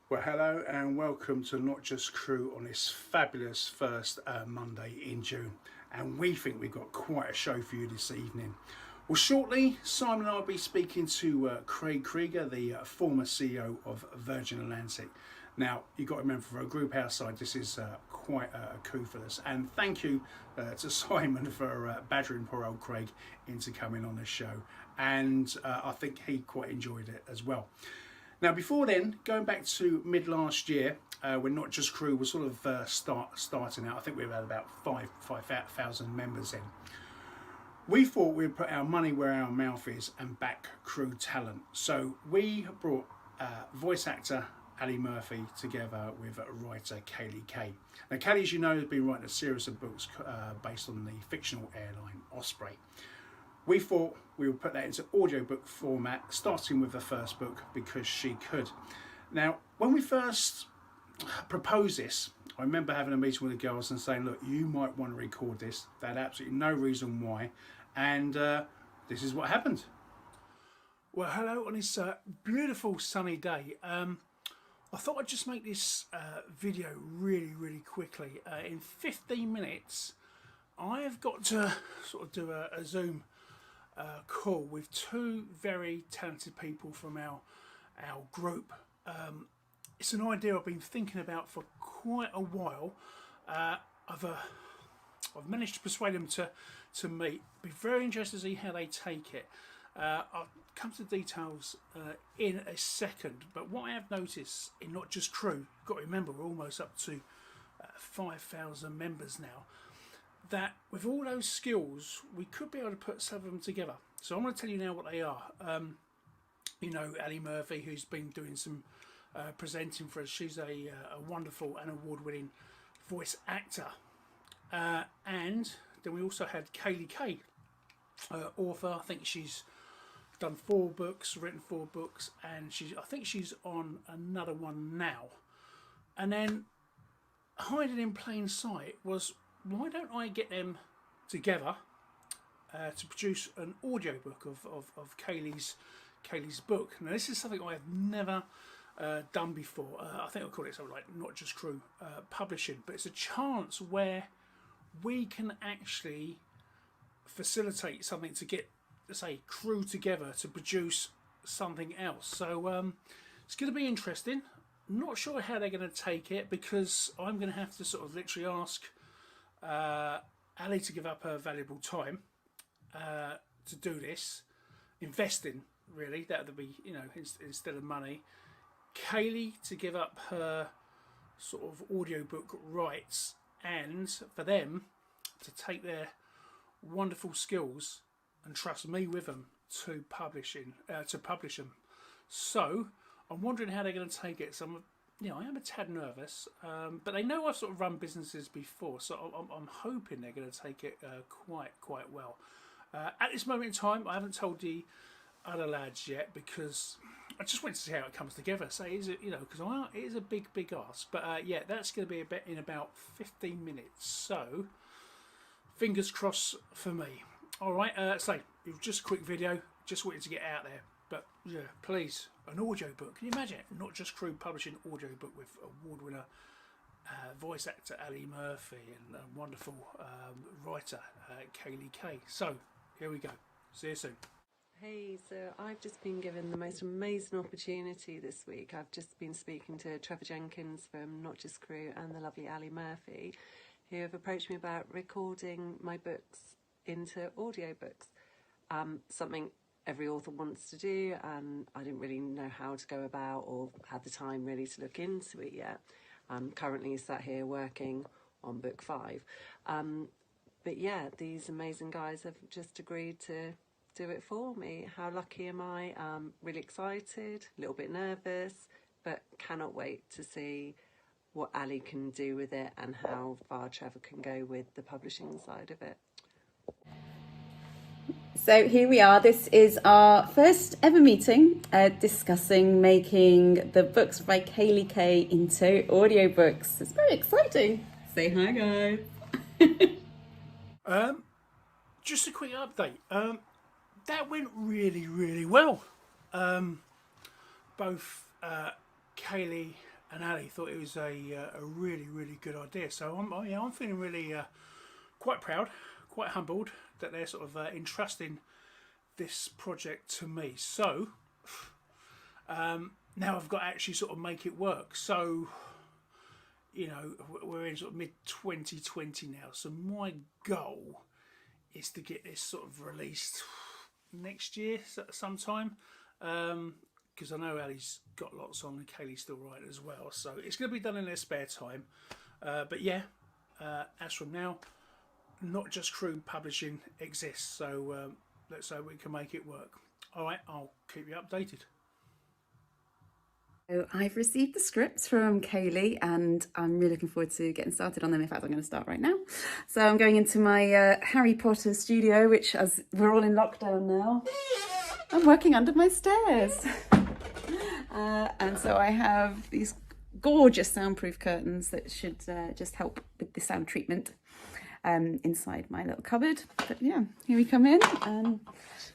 Well, hello and welcome to Not Just Crew on this fabulous first Monday in June. And we think we've got quite a show for you this evening. Well, shortly, Simon and I will be speaking to Craig Kreeger, the former CEO of Virgin Atlantic. Now, you've got to remember, for a group outside, this is quite a coup for us. And thank you to Simon for badgering poor old Craig into coming on the show. And I think he quite enjoyed it as well. Now, before then, going back to mid last year, when Not Just Crew was sort of starting out, I think we had about 5,000 members in. We thought we'd put our money where our mouth is and back crew talent. So we brought voice actor Ali Murphy together with writer Kaylie Kay. Now, Kaylie, as you know, has been writing a series of books based on the fictional airline Osprey. We thought we would put that into audiobook format, starting with the first book, because she could. Now, when we first proposed this, I remember having a meeting with the girls and saying, look, you might want to record this. They had absolutely no reason why. And this is what happened. Well, hello on this beautiful sunny day. I thought I'd just make this video really quickly. In 15 minutes, I have got to sort of do a Zoom call with two very talented people from our group. It's an idea I've been thinking about for quite a while. I've managed to persuade them to meet. Be very interested to see how they take it. I'll come to the details in a second, but what I have noticed in Not Just Crew, you've got to remember we're almost up to 5,000 members now, that with all those skills we could be able to put some of them together. So I'm going to tell you now what they are. You know, Ali Murphy, who's been doing some presenting for us. She's a wonderful and award-winning voice actor. And then we also had Kaylie Kay, author. I think she's done 4 books, written 4 books, and I think she's on another one now. And then hiding in plain sight was, why don't I get them together to produce an audiobook of Kaylie's book. Now, this is something I have never done before. I think I'll call it something like Not Just Crew Publishing, but it's a chance where we can actually facilitate something to get, let's say, crew together to produce something else. So it's going to be interesting. Not sure how they're going to take it, because I'm going to have to sort of literally ask Ali to give up her valuable time to do this, investing really, that would be, you know, instead of money. Kaylie to give up her sort of audiobook rights, and for them to take their wonderful skills and trust me with them to publish them. So I'm wondering how they're going to take it. So I am a tad nervous, but they know I've sort of run businesses before, so I'm hoping they're going to take it quite well. At this moment in time, I haven't told the other lads yet, because I just want to see how it comes together. So is it, because it is a big ask. But yeah, that's going to be in about 15 minutes. So fingers crossed for me. All right. So it was just a quick video. Just wanted to get out there. But yeah, please, an audiobook. Can you imagine it? Not Just Crew publishing an audiobook with award winner voice actor Ali Murphy and wonderful writer Kaylie Kay. So here we go. See you soon. Hey, so I've just been given the most amazing opportunity this week. I've just been speaking to Trevor Jenkins from Not Just Crew and the lovely Ali Murphy, who have approached me about recording my books into audiobooks. Something every author wants to do, and I didn't really know how to go about or had the time really to look into it yet. I'm currently sat here working on book 5. But yeah, these amazing guys have just agreed to do it for me. How lucky am I? Really excited, a little bit nervous, but cannot wait to see what Ali can do with it and how far Trevor can go with the publishing side of it. So here we are. This is our first ever meeting discussing making the books by Kaylie Kay into audiobooks. It's very exciting. Say hi, guys. Just a quick update. That went really well. Both Kaylie and Ali thought it was a really, really good idea. So I'm feeling really quite proud, quite humbled that they're sort of entrusting this project to me. So now I've got to actually sort of make it work. So, you know, we're in sort of mid 2020 now. So my goal is to get this sort of released next year sometime. Because I know Ali's got lots on and Kaylee's still writing as well. So it's going to be done in their spare time. But yeah, as from now, Not Just Crew Publishing exists. So let's hope we can make it work. All right, I'll keep you updated. So I've received the scripts from Kaylee and I'm really looking forward to getting started on them. In fact, I'm going to start right now. So I'm going into my Harry Potter studio, which, as we're all in lockdown now, I'm working under my stairs. And so I have these gorgeous soundproof curtains that should just help with the sound treatment inside my little cupboard. But yeah, here we come in and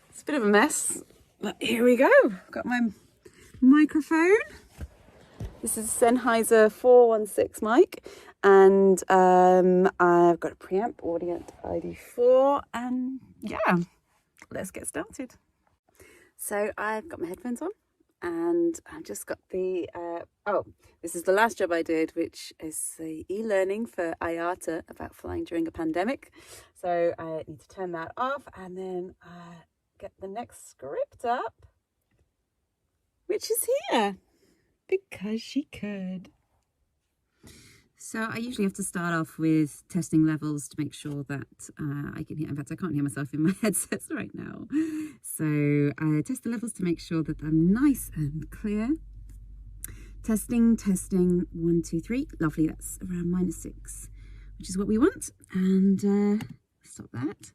it's a bit of a mess, but here we go. Got my microphone. This is a Sennheiser 416 mic, and I've got a preamp, Audio ID4, and yeah, let's get started. So I've got my headphones on, and I've just got the, this is the last job I did, which is the e-learning for IATA about flying during a pandemic. So I need to turn that off, and then get the next script up, which is here. Because she could. So I usually have to start off with testing levels to make sure that I can hear. In fact, I can't hear myself in my headsets right now. So I test the levels to make sure that I'm nice and clear. Testing, 1, 2, 3. Lovely, that's around -6, which is what we want. And stop that.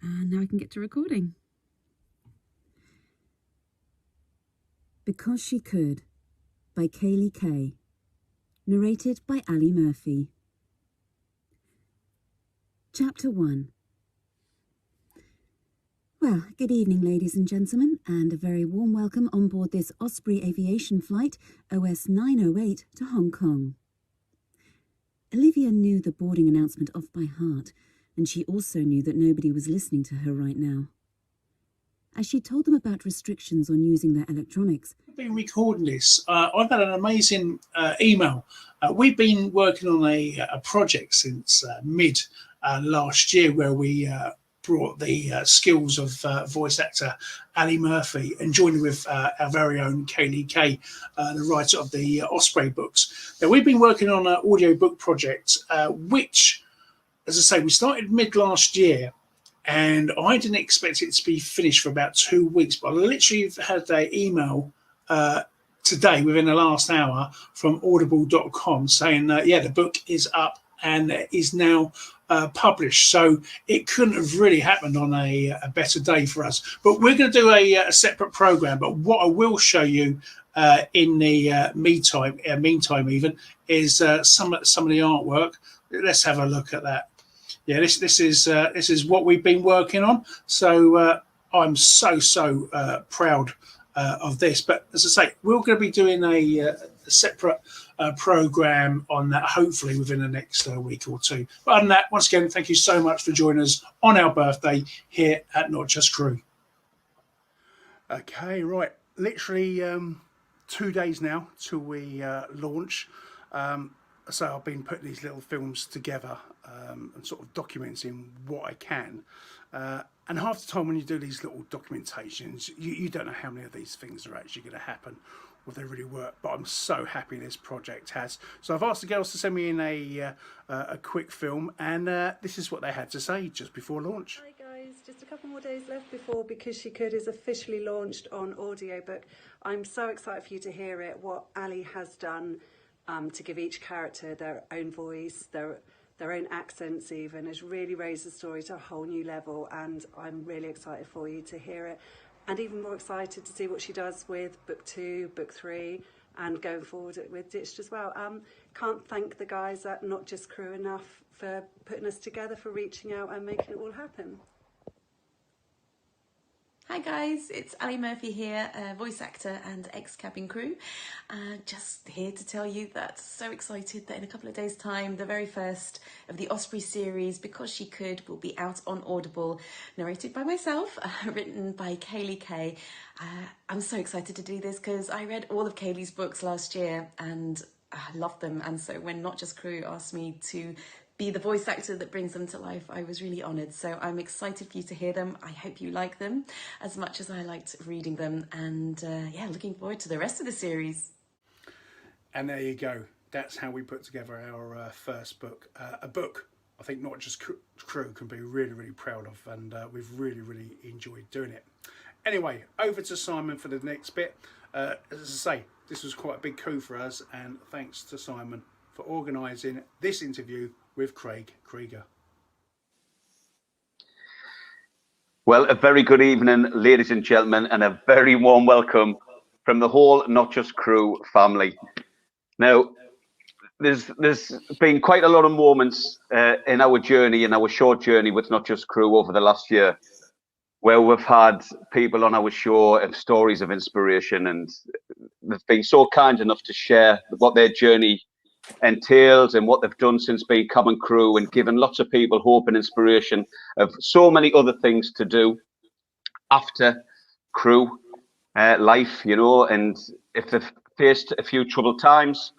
And now I can get to recording. Because She Could, by Kaylie Kay, narrated by Ali Murphy. Chapter 1. Well, good evening, ladies and gentlemen, and a very warm welcome on board this Osprey aviation flight OS 908 to Hong Kong. Olivia knew the boarding announcement off by heart, and she also knew that nobody was listening to her right now. As she told them about restrictions on using their electronics. I've been recording this. I've had an amazing email. We've been working on a project since mid last year where we brought the skills of voice actor Ali Murphy and joined with our very own Kaylie Kay, the writer of the Osprey books. Now, we've been working on an audiobook project, which, as I say, we started mid last year. And I didn't expect it to be finished for about 2 weeks, but I literally had an email today within the last hour from audible.com saying that, yeah, the book is up and is now published. So it couldn't have really happened on a better day for us. But we're going to do a separate program. But what I will show you in the meantime even, is some of the artwork. Let's have a look at that. Yeah, this is what we've been working on. So I'm so proud of this. But as I say, we're going to be doing a separate program on that, hopefully within the next week or two. But other than that, once again, thank you so much for joining us on our birthday here at Not Just Crew. Okay, right. Literally 2 days now till we launch. So I've been putting these little films together and sort of documenting what I can. And half the time when you do these little documentations, you don't know how many of these things are actually going to happen or they really work. But I'm so happy this project has. So I've asked the girls to send me in a quick film, and this is what they had to say just before launch. Hi guys, just a couple more days left before Because She Could is officially launched on audiobook. I'm so excited for you to hear it, what Ali has done to give each character their own voice, their own accents even, has really raised the story to a whole new level, and I'm really excited for you to hear it, and even more excited to see what she does with book 2, book 3, and going forward with Ditched as well. Can't thank the guys at Not Just Crew enough for putting us together, for reaching out and making it all happen. Hi guys, it's Ali Murphy here, voice actor and ex-cabin crew. Just here to tell you that so excited that in a couple of days' time, the very first of the Osprey series, Because She Could, will be out on Audible, narrated by myself, written by Kaylie Kay. I'm so excited to do this because I read all of Kaylie's books last year and I loved them. And so when Not Just Crew asked me to be the voice actor that brings them to life, I was really honoured. So I'm excited for you to hear them. I hope you like them as much as I liked reading them. And looking forward to the rest of the series. And there you go. That's how we put together our first book. A book I think Not Just Crew can be really, really proud of, and we've really, really enjoyed doing it. Anyway, over to Simon for the next bit. As I say, this was quite a big coup for us, and thanks to Simon for organising this interview with Craig Kreeger. Well, a very good evening, ladies and gentlemen, and a very warm welcome from the whole Not Just Crew family. Now, there's been quite a lot of moments in our journey, in our short journey with Not Just Crew over the last year, where we've had people on our show of stories of inspiration, and they've been so kind enough to share what their journey entails and what they've done since being cabin crew, and given lots of people hope and inspiration of so many other things to do after crew life, you know. And if they've faced a few troubled times,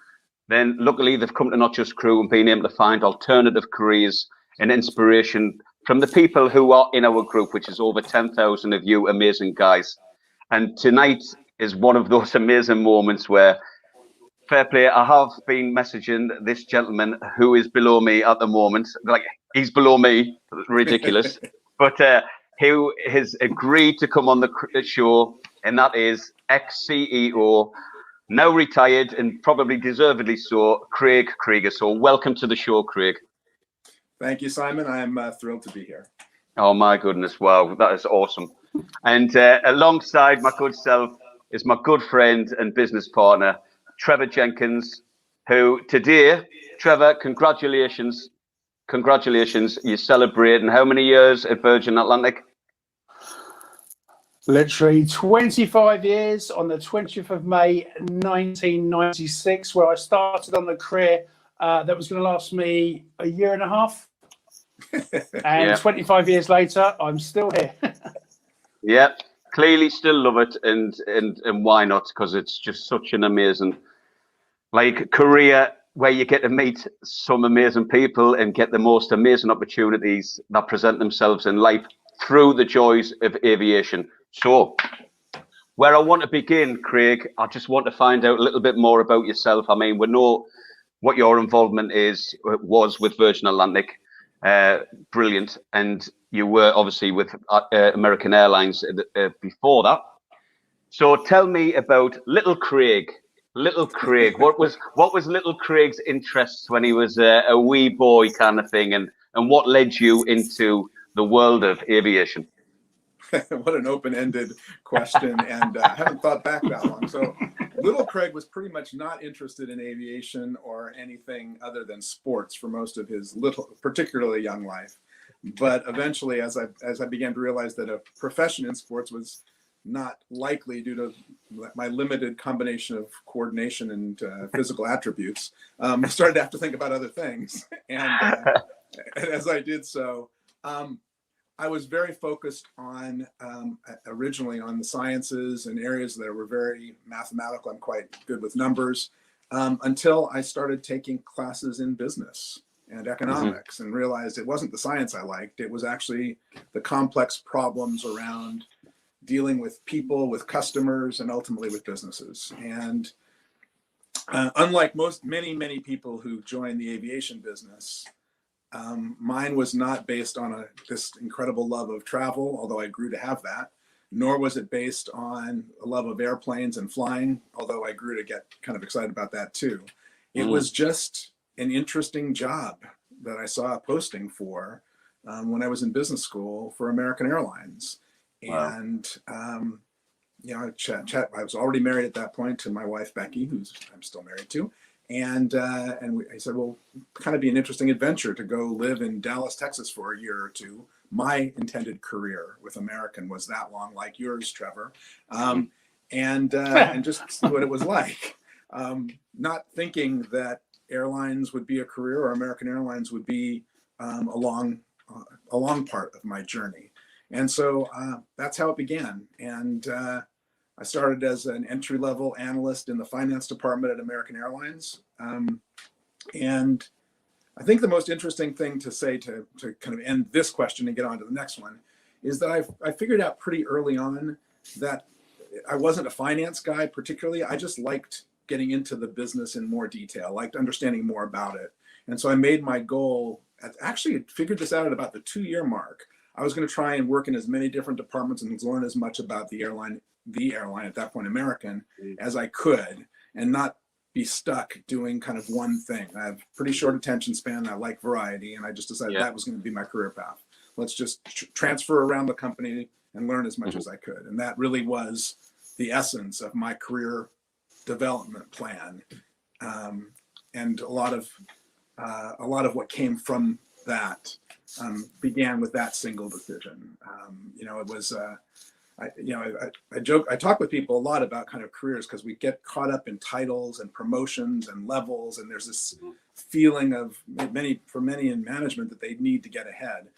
then luckily they've come to Not Just Crew and been able to find alternative careers and inspiration from the people who are in our group, which is over 10,000 of you amazing guys. And tonight is one of those amazing moments where, fair play, I have been messaging this gentleman who is below me at the moment. Like, he's below me, ridiculous. But who has agreed to come on the show, and that is ex-CEO, now retired and probably deservedly so, Craig Kreeger. So welcome to the show, Craig. Thank you, Simon. I'm thrilled to be here. Oh my goodness, wow, that is awesome. And alongside my good self is my good friend and business partner, Trevor Jenkins, who today, Trevor, congratulations, you're celebrating how many years at Virgin Atlantic? Literally 25 years on the 20th of May 1996, where I started on the career that was going to last me a year and a half. And 25 years later, I'm still here. Yeah, clearly still love it, and why not? Because it's just such an amazing career where you get to meet some amazing people and get the most amazing opportunities that present themselves in life through the joys of aviation. So, where I want to begin, Craig, I just want to find out a little bit more about yourself. I mean, we know what your involvement was with Virgin Atlantic. Brilliant. And you were obviously with American Airlines before that. So tell me about little Craig. Little Craig. What was little Craig's interests when he was a wee boy kind of thing, and what led you into the world of aviation? What an open-ended question, and I haven't thought back that long. So little Craig was pretty much not interested in aviation or anything other than sports for most of his particularly young life. But eventually, as I began to realize that a profession in sports was not likely due to my limited combination of coordination and physical attributes, I started to have to think about other things. And as I did so, I was very focused on originally on the sciences and areas that were very mathematical. I'm quite good with numbers until I started taking classes in business and economics and realized it wasn't the science I liked. It was actually the complex problems around dealing with people, with customers, and ultimately with businesses. And unlike many people who join the aviation business, mine was not based on this incredible love of travel, although I grew to have that, nor was it based on a love of airplanes and flying, although I grew to get kind of excited about that too. It was just an interesting job that I saw a posting for when I was in business school for American Airlines. Wow. And I was already married at that point to my wife, Becky, who's I'm still married to. And I said, well, kind of be an interesting adventure to go live in Dallas, Texas for a year or two, my intended career with American was that long, like yours, Trevor, and just see what it was like. Not thinking that airlines would be a career or American Airlines would be a long part of my journey. And so that's how it began. And I started as an entry-level analyst in the finance department at American Airlines. And I think the most interesting thing to say to kind of end this question and get on to the next one is that I figured out pretty early on that I wasn't a finance guy particularly. I just liked getting into the business in more detail, liked understanding more about it. And so I made my goal, actually figured this out at about the 2-year mark. I was going to try and work in as many different departments and learn as much about the airline at that point, American, as I could, and not be stuck doing kind of one thing. I have pretty short attention span. I like variety, and I just decided that was going to be my career path. Let's just transfer around the company and learn as much as I could. And that really was the essence of my career development plan. And a lot of what came from that began with that single decision. It was, I talk with people a lot about kind of careers because we get caught up in titles and promotions and levels, and there's this feeling of for many in management that they need to get ahead.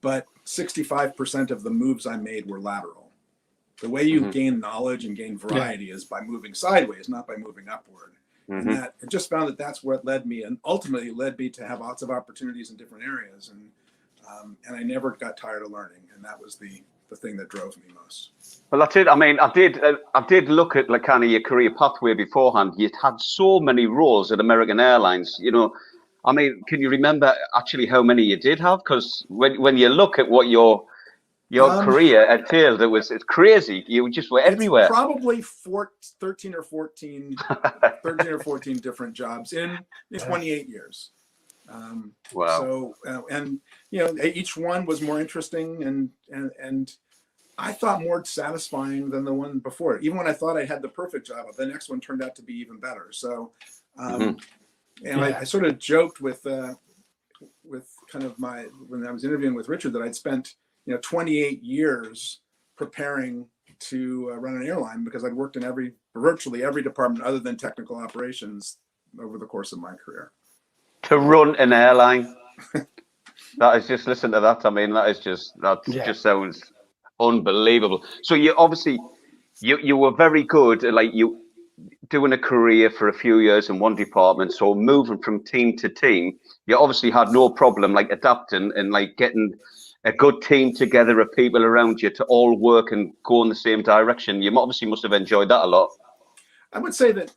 But 65% of the moves I made were lateral. The way you gain knowledge and gain variety is by moving sideways, not by moving upward. And that I just found that that's what led me, and ultimately led me to have lots of opportunities in different areas. And I never got tired of learning, and that was the thing that drove me most. Well, that's it. I mean, I did look at like kind of your career pathway beforehand. You had so many roles at American Airlines. I mean, can you remember actually how many you did have? Because when you look at what your career entailed, it's crazy. You just were everywhere. Probably 13 or 14 different jobs in 28 years. Wow. So, each one was more interesting and I thought more satisfying than the one before. Even when I thought I had the perfect job, the next one turned out to be even better. So, I sort of joked with kind of when I was interviewing with Richard that I'd spent 28 years preparing to run an airline because I'd worked in virtually every department other than technical operations over the course of my career. To run an airline, that is just, listen to that. I mean, just sounds unbelievable. So you obviously you were very good at like you doing a career for a few years in one department. So moving from team to team, you obviously had no problem like adapting and like getting a good team together of people around you to all work and go in the same direction. You obviously must have enjoyed that a lot. I would say that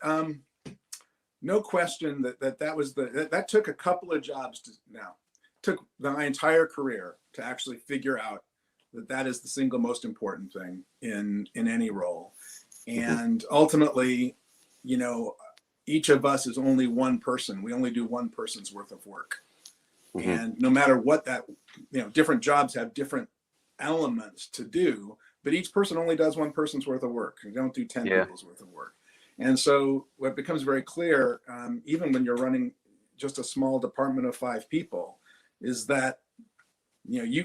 no question that took a couple of jobs took my entire career to actually figure out that is the single most important thing in any role. And ultimately, each of us is only one person. We only do one person's worth of work. And no matter what different jobs have different elements to do, but each person only does one person's worth of work. You don't do 10 people's worth of work. And so what becomes very clear, even when you're running just a small department of 5 people, is that you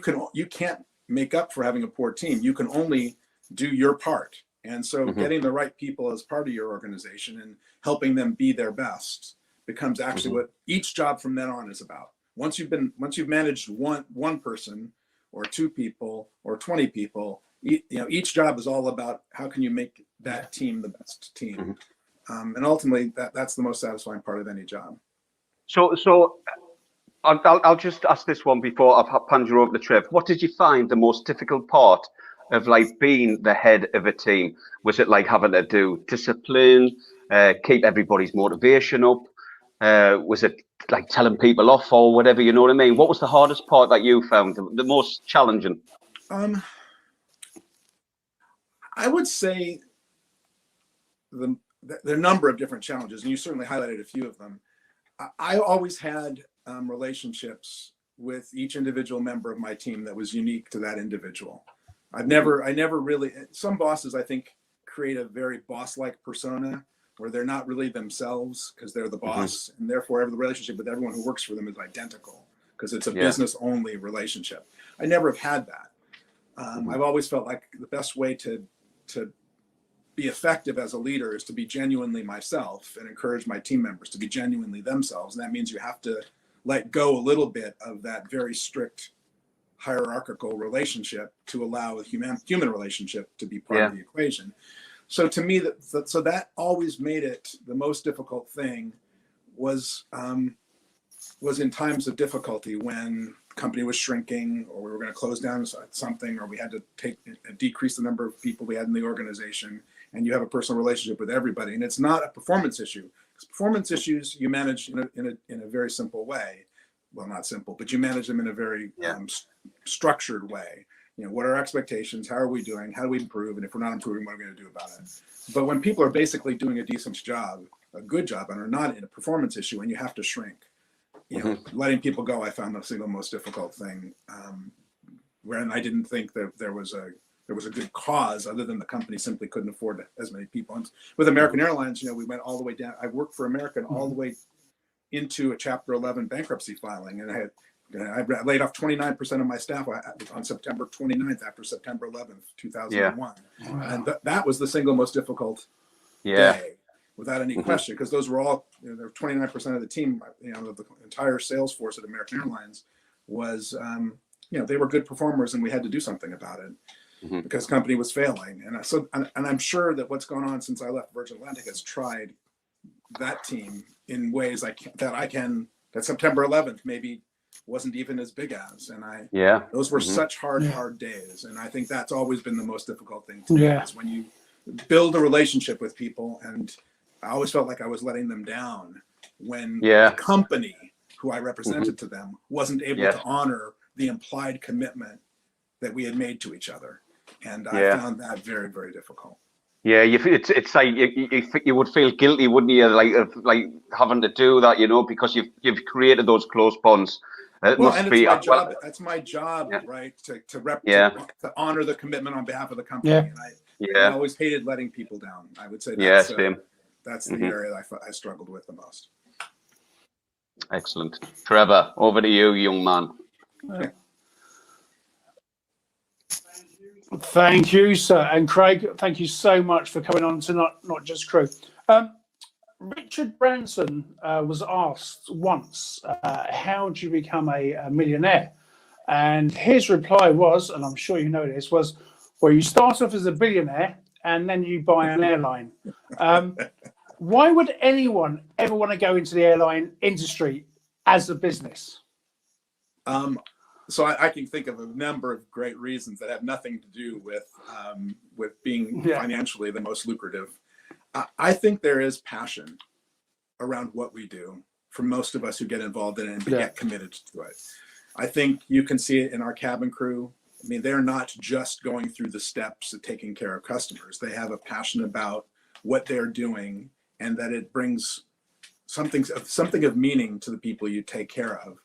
can't make up for having a poor team. You can only do your part. And so getting the right people as part of your organization and helping them be their best becomes actually what each job from then on is about. Once you've managed one person or 2 people or 20 people, each job is all about how can you make that team the best team. And ultimately that's the most satisfying part of any job. So I'll just ask this one before I've panned you over to Trev. What did you find the most difficult part of like being the head of a team? Was it like having to do discipline, keep everybody's motivation up? Was it like telling people off or whatever, you know what I mean? What was the hardest part that you found, the most challenging? I would say there are a number of different challenges, and you certainly highlighted a few of them. I always had relationships with each individual member of my team that was unique to that individual. I never really, some bosses I think create a very boss-like persona where they're not really themselves because they're the boss, and therefore the relationship with everyone who works for them is identical. because it's a business only relationship. I never have had that. I've always felt like the best way to be effective as a leader is to be genuinely myself and encourage my team members to be genuinely themselves. And that means you have to let go a little bit of that very strict hierarchical relationship to allow a human relationship to be part of the equation. So to me, that always made it the most difficult thing was in times of difficulty when the company was shrinking or we were going to close down something or we had to decrease the number of people we had in the organization, and you have a personal relationship with everybody. And it's not a performance issue. Because performance issues you manage in a very simple way. Well, not simple, but you manage them in a very structured way. You know, what are our expectations? How are we doing? How do we improve? And if we're not improving, what are we going to do about it? But when people are basically doing a decent job, a good job, and are not in a performance issue, and you have to shrink, you know, letting people go, I found the single most difficult thing. When I didn't think that there was a good cause other than the company simply couldn't afford as many people. And with American Airlines, you know, we went all the way down. I worked for American all the way into a Chapter 11 bankruptcy filing, and I laid off 29% of my staff on September 29th after September 11th, 2001. And that was the single most difficult day, without any question, because those were all, you know, there were 29% of the team, you know, the entire sales force at American Airlines was, you know, they were good performers, and we had to do something about it because the company was failing. And I'm sure that what's gone on since I left Virgin Atlantic has tried that team in ways that September 11th maybe wasn't even as big as. And those were such hard days. And I think that's always been the most difficult thing to do, is when you build a relationship with people. And I always felt like I was letting them down when the company who I represented to them wasn't able to honor the implied commitment that we had made to each other. And I found that very, very difficult. Yeah, it's like you would feel guilty, wouldn't you, like having to do that, you know, because you've created those close bonds. It's my job. That's my job, right? To honor the commitment on behalf of the company. And I always hated letting people down. I would say that's the area I struggled with the most. Excellent. Trevor, over to you, young man. Thank you, sir. And Craig, thank you so much for coming on to Not Just Crew. Richard Branson was asked once, how do you become a millionaire? And his reply was, and I'm sure you know this, was, well, you start off as a billionaire and then you buy an airline. Why would anyone ever want to go into the airline industry as a business? So I can think of a number of great reasons that have nothing to do with being financially the most lucrative. I think there is passion around what we do for most of us who get involved in it and get committed to it. I think you can see it in our cabin crew. I mean, they're not just going through the steps of taking care of customers. They have a passion about what they're doing, and that it brings something of meaning to the people you take care of.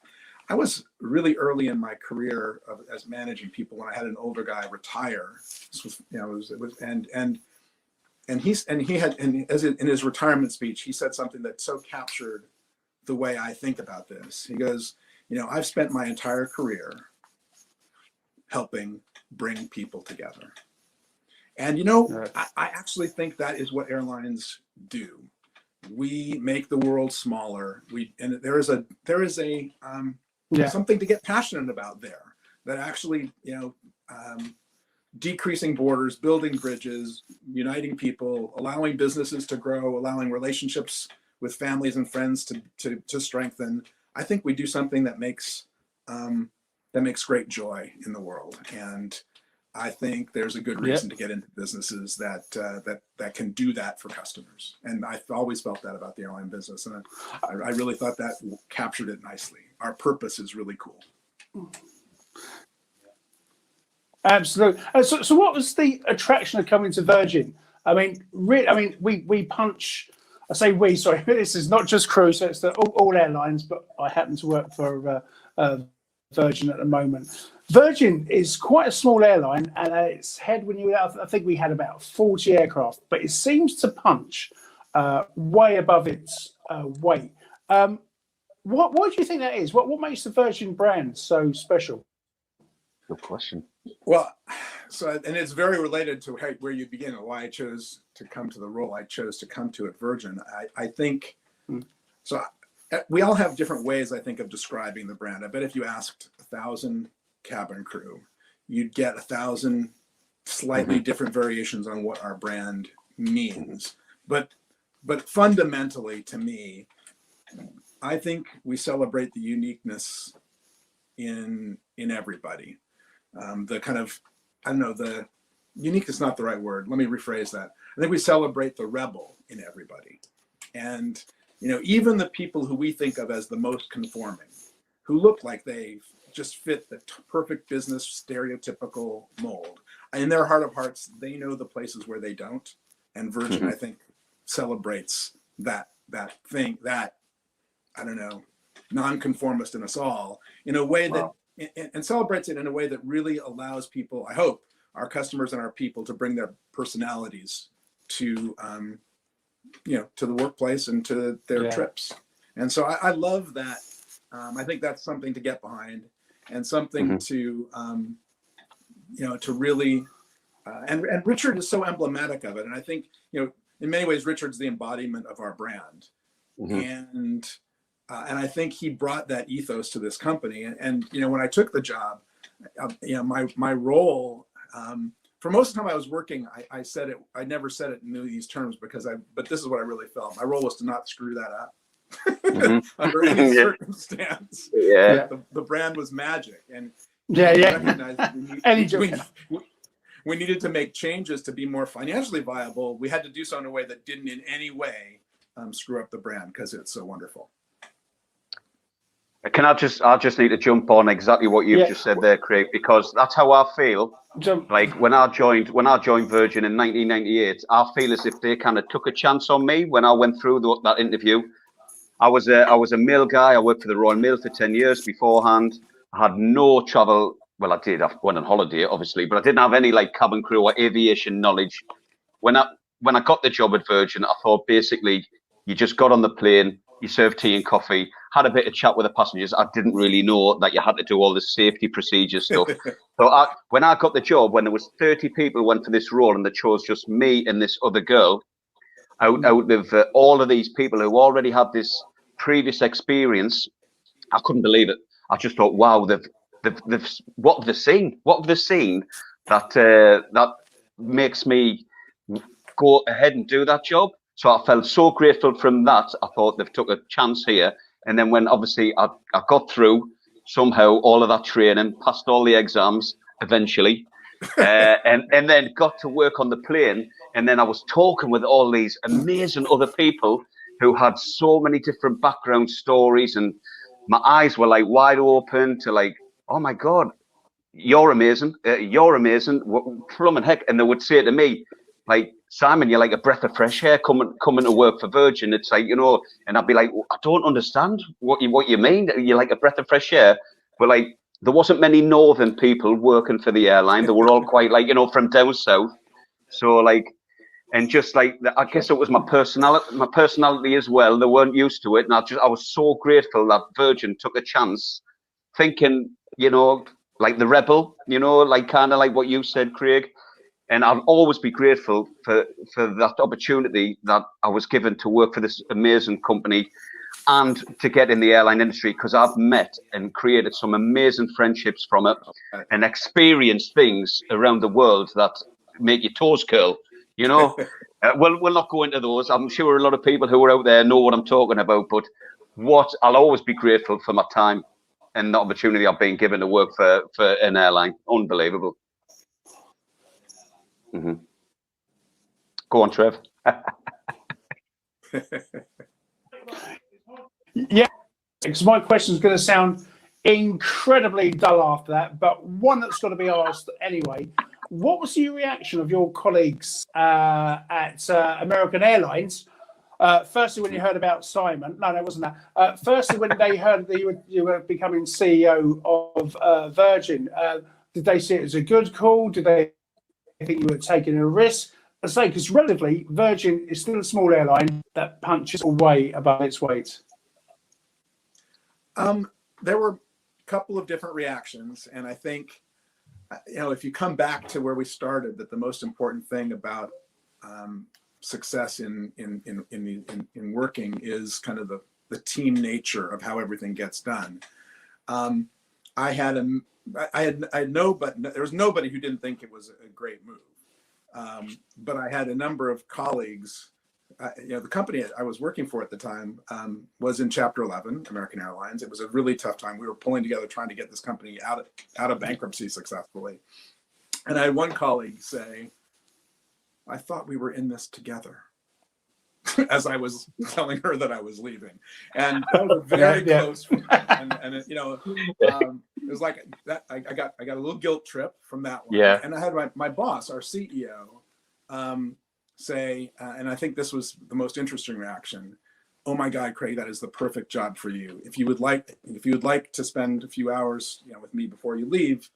I was really early in my career as managing people when I had an older guy retire. This was, you know, in his retirement speech, he said something that so captured the way I think about this. He goes, you know, I've spent my entire career helping bring people together. And, you know, I actually think that is what airlines do. We make the world smaller. There is something to get passionate about there, that actually, you know, decreasing borders, building bridges, uniting people, allowing businesses to grow, allowing relationships with families and friends to strengthen. I think we do something that makes great joy in the world. And I think there's a good reason to get into businesses that can do that for customers. And I've always felt that about the airline business. And I really thought that captured it nicely. Our purpose is really cool. Absolutely. So what was the attraction of coming to Virgin? I mean, we punch. I say we. Sorry, this is Not Just Crew, so it's all airlines. But I happen to work for Virgin at the moment. Virgin is quite a small airline, and its head, I think we had about 40 aircraft, but it seems to punch way above its weight. Why do you think that is? What makes the Virgin brand so special? Good question. Well, and it's very related to where you begin and why I chose to come to the role I chose to come to at Virgin. I think so. We all have different ways, I think, of describing the brand. I bet if you asked 1,000 cabin crew, you'd get 1,000 slightly different variations on what our brand means. But fundamentally, to me, I think we celebrate the uniqueness in everybody. The kind of, I don't know, the unique is not the right word. Let me rephrase that. I think we celebrate the rebel in everybody. And, even the people who we think of as the most conforming, who look like they just fit the perfect business stereotypical mold. In their heart of hearts, they know the places where they don't. And Virgin, I think, celebrates that thing, that, I don't know, nonconformist in us all in a way that, and celebrates it in a way that really allows people, I hope, our customers and our people to bring their personalities to, to the workplace and to their trips. And so I love that. I think that's something to get behind and something to, to really, and Richard is so emblematic of it. And I think, in many ways, Richard's the embodiment of our brand. And I think he brought that ethos to this company. And when I took the job, my role, for most of the time I was working, I said it, I never said it in these terms but this is what I really felt. My role was to not screw that up under any circumstance. The brand was magic. And we needed to make changes to be more financially viable. We had to do so in a way that didn't in any way screw up the brand because it's so wonderful. I just need to jump on exactly what you've just said there, Craig, because that's how I feel. Like when I joined Virgin in 1998, I feel as if they kind of took a chance on me when I went through that interview. I was a mail guy. I worked for the Royal Mail for 10 years beforehand. I had no travel. Well, I did. I went on holiday, obviously, but I didn't have any like cabin crew or aviation knowledge. When I got the job at Virgin, I thought basically you just got on the plane, you served tea and coffee, had a bit of chat with the passengers. I didn't really know that you had to do all the safety procedure stuff. So when I got the job, when there was 30 people who went for this role and they chose just me and this other girl, out of all of these people who already had this previous experience, I couldn't believe it. I just thought, wow, they've what have they seen? What have they seen that makes me go ahead and do that job? So I felt so grateful from that. I thought they've took a chance here. And then when obviously I got through somehow all of that training, passed all the exams eventually, and then got to work on the plane. And then I was talking with all these amazing other people who had so many different background stories, and my eyes were like wide open to like, oh my God, you're amazing. You're amazing. Plum and heck. And they would say to me, like, Simon, you're like a breath of fresh air coming to work for Virgin. It's like, and I'd be like, I don't understand what you mean. You're like a breath of fresh air. But like, there wasn't many northern people working for the airline. They were all quite like, from down south. So like, and just like, I guess it was my personality as well. They weren't used to it. And I was so grateful that Virgin took a chance thinking, like the rebel, like kind of like what you said, Craig. And I'll always be grateful for that opportunity that I was given to work for this amazing company and to get in the airline industry, because I've met and created some amazing friendships from it and experienced things around the world that make your toes curl, we'll not go into those. I'm sure a lot of people who are out there know what I'm talking about, but I'll always be grateful for my time and the opportunity I've been given to work for an airline. Unbelievable. Mm-hmm. Go on, Trev. Yeah, because my question is going to sound incredibly dull after that, but one that's got to be asked anyway. What was the reaction of your colleagues at American Airlines? Firstly, when you heard about Simon, no, it wasn't that. Firstly, when they heard that you were becoming CEO of Virgin, did they see it as a good call? Did they think you were taking a risk? I say, because relatively, Virgin is still a small airline that punches away above its weight. There were a couple of different reactions, and I think, if you come back to where we started, that the most important thing about success in working is kind of the team nature of how everything gets done. There was nobody who didn't think it was a great move, but I had a number of colleagues. The company I was working for at the time was in Chapter 11, American Airlines. It was a really tough time. We were pulling together, trying to get this company out of bankruptcy successfully. And I had one colleague say, "I thought we were in this together," as I was telling her that I was leaving. And that was a very close friend. And it was like that. I got a little guilt trip from that one. Yeah. And I had my boss, our CEO, say, and I think this was the most interesting reaction: "Oh my God, Craig, that is the perfect job for you. If you would like to spend a few hours, with me before you leave,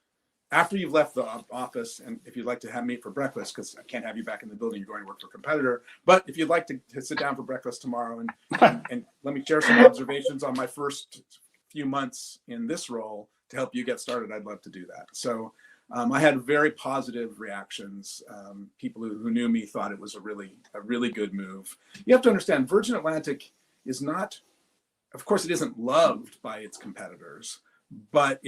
after you've left the office, and if you'd like to have me for breakfast, because I can't have you back in the building, you're going to work for a competitor. But if you'd like to sit down for breakfast tomorrow and let me share some observations on my first few months in this role to help you get started, I'd love to do that." So I had very positive reactions. People who knew me thought it was a really good move. You have to understand, Virgin Atlantic is not, of course, it isn't loved by its competitors, but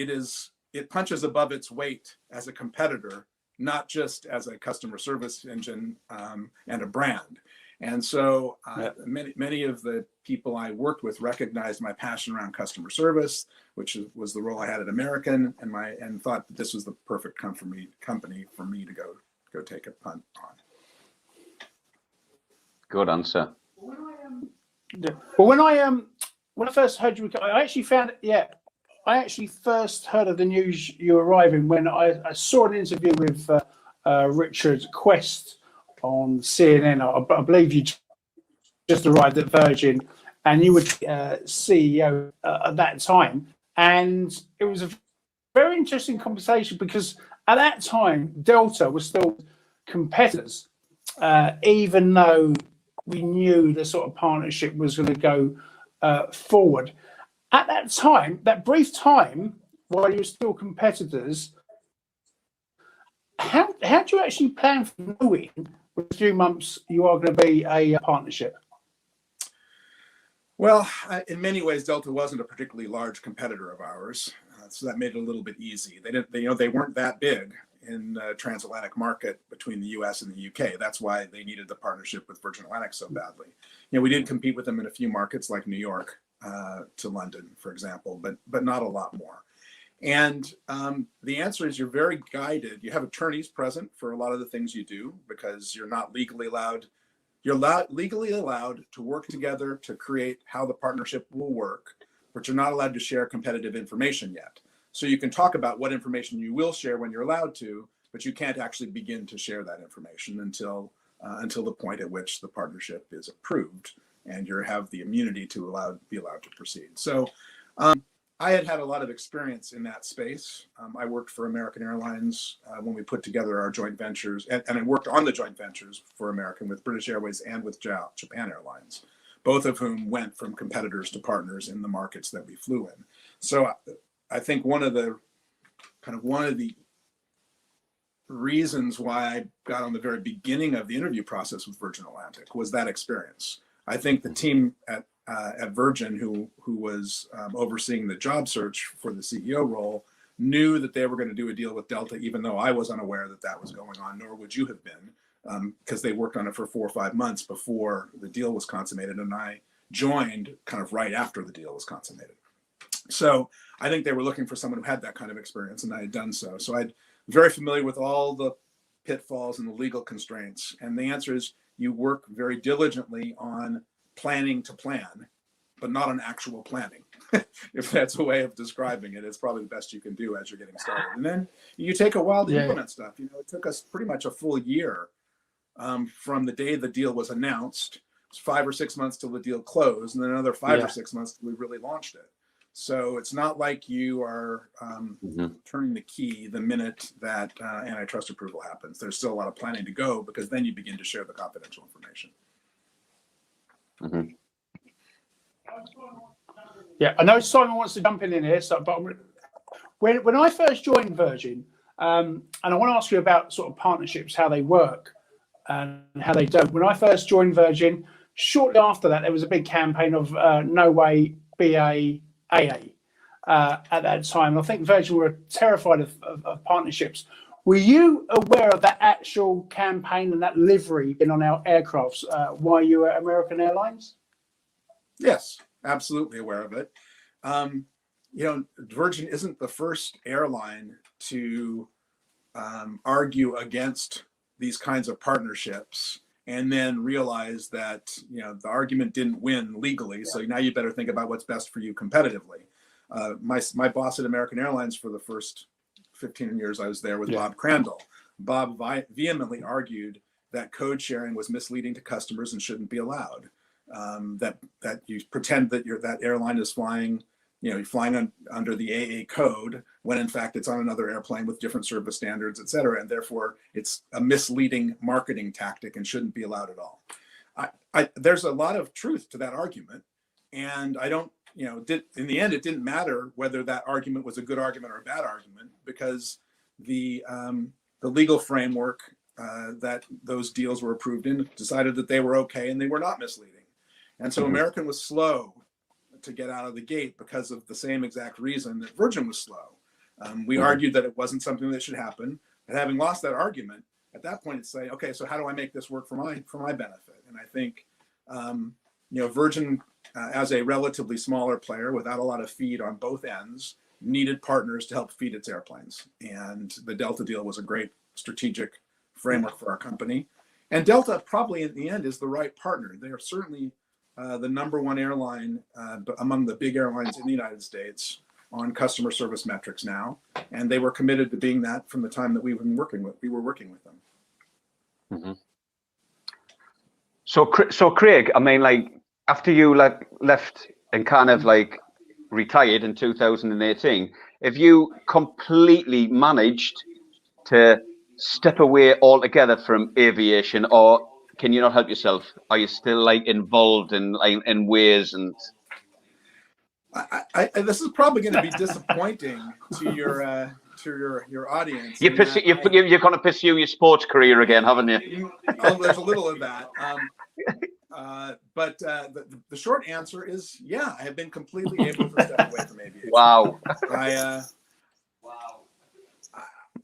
it punches above its weight as a competitor, not just as a customer service engine and a brand. And so many of the people I worked with recognized my passion around customer service, which was the role I had at American, and thought that this was the perfect company for me to go take a punt on. Good answer. Well, when I first heard you, I actually first heard of the news you were arriving when I saw an interview with Richard Quest on CNN. I believe you just arrived at Virgin, and you were CEO at that time. And it was a very interesting conversation because at that time, Delta was still competitors, even though we knew the sort of partnership was going to go forward. At that time, that brief time, while you were still competitors, how do you actually plan for knowing in a few months you are going to be a partnership? Well, in many ways, Delta wasn't a particularly large competitor of ours, so that made it a little bit easy. They weren't that big in the transatlantic market between the U.S. and the U.K. That's why they needed the partnership with Virgin Atlantic so badly. We did compete with them in a few markets like New York to London, for example, but not a lot more. And the answer is you're very guided. You have attorneys present for a lot of the things you do because you're not legally allowed. You're legally allowed to work together to create how the partnership will work, but you're not allowed to share competitive information yet. So you can talk about what information you will share when you're allowed to, but you can't actually begin to share that information until the point at which the partnership is approved and you have the immunity to be allowed to proceed. So I had a lot of experience in that space. I worked for American Airlines when we put together our joint ventures, and I worked on the joint ventures for American with British Airways and with Japan Airlines, both of whom went from competitors to partners in the markets that we flew in. So I think one of the reasons why I got on the very beginning of the interview process with Virgin Atlantic was that experience. I think the team at Virgin, who was overseeing the job search for the CEO role, knew that they were going to do a deal with Delta, even though I was unaware that was going on, nor would you have been, because they worked on it for 4 or 5 months before the deal was consummated, and I joined kind of right after the deal was consummated. So I think they were looking for someone who had that kind of experience, and I had done so. So I'm very familiar with all the pitfalls and the legal constraints. And the answer is you work very diligently on planning to plan, but not on actual planning. If that's a way of describing it, it's probably the best you can do as you're getting started. And then you take a while to implement stuff. It took us pretty much a full year from the day the deal was announced. It was 5 or 6 months till the deal closed, and then another 5 or 6 months till we really launched it. So it's not like you are turning the key the minute that antitrust approval happens. There's still a lot of planning to go, because then you begin to share the confidential information. Yeah, I know Simon wants to jump in here, so but when I first joined Virgin, and I want to ask you about sort of partnerships, how they work and how they don't. When I first joined Virgin, shortly after that, there was a big campaign of No Way BAAA at that time. I think Virgin were terrified of partnerships. Were you aware of that actual campaign and that livery in on our aircrafts while you were at American Airlines? Yes, absolutely aware of it. Virgin isn't the first airline to argue against these kinds of partnerships and then realize that the argument didn't win legally, so now you better think about what's best for you competitively. My boss at American Airlines for the first 15 years I was there was Bob Crandall. Bob vehemently argued that code sharing was misleading to customers and shouldn't be allowed. That you pretend that that airline is flying, you're flying under the AA code when in fact it's on another airplane with different service standards, et cetera, and therefore it's a misleading marketing tactic and shouldn't be allowed at all. There's a lot of truth to that argument, and I don't, in the end, it didn't matter whether that argument was a good argument or a bad argument, because the legal framework that those deals were approved in decided that they were okay and they were not misleading. And so American was slow to get out of the gate because of the same exact reason that Virgin was slow. We argued that it wasn't something that should happen, and having lost that argument, at that point, it's say, okay, so how do I make this work for my benefit? And I think, Virgin, as a relatively smaller player without a lot of feed on both ends, needed partners to help feed its airplanes. And the Delta deal was a great strategic framework for our company. And Delta probably in the end is the right partner. They are certainly the number one airline among the big airlines in the United States on customer service metrics now, and they were committed to being that from the time that we were working with them. Mm-hmm. So Craig, I mean, like after you left and kind of like retired in 2018, have you completely managed to step away altogether from aviation, or can you not help yourself? Are you still like involved in ways and? This is probably going to be disappointing to your audience. You're going to pursue your sports career again, haven't you? There's a little of that. But the short answer is, yeah, I have been completely able to step away from aviation. Wow.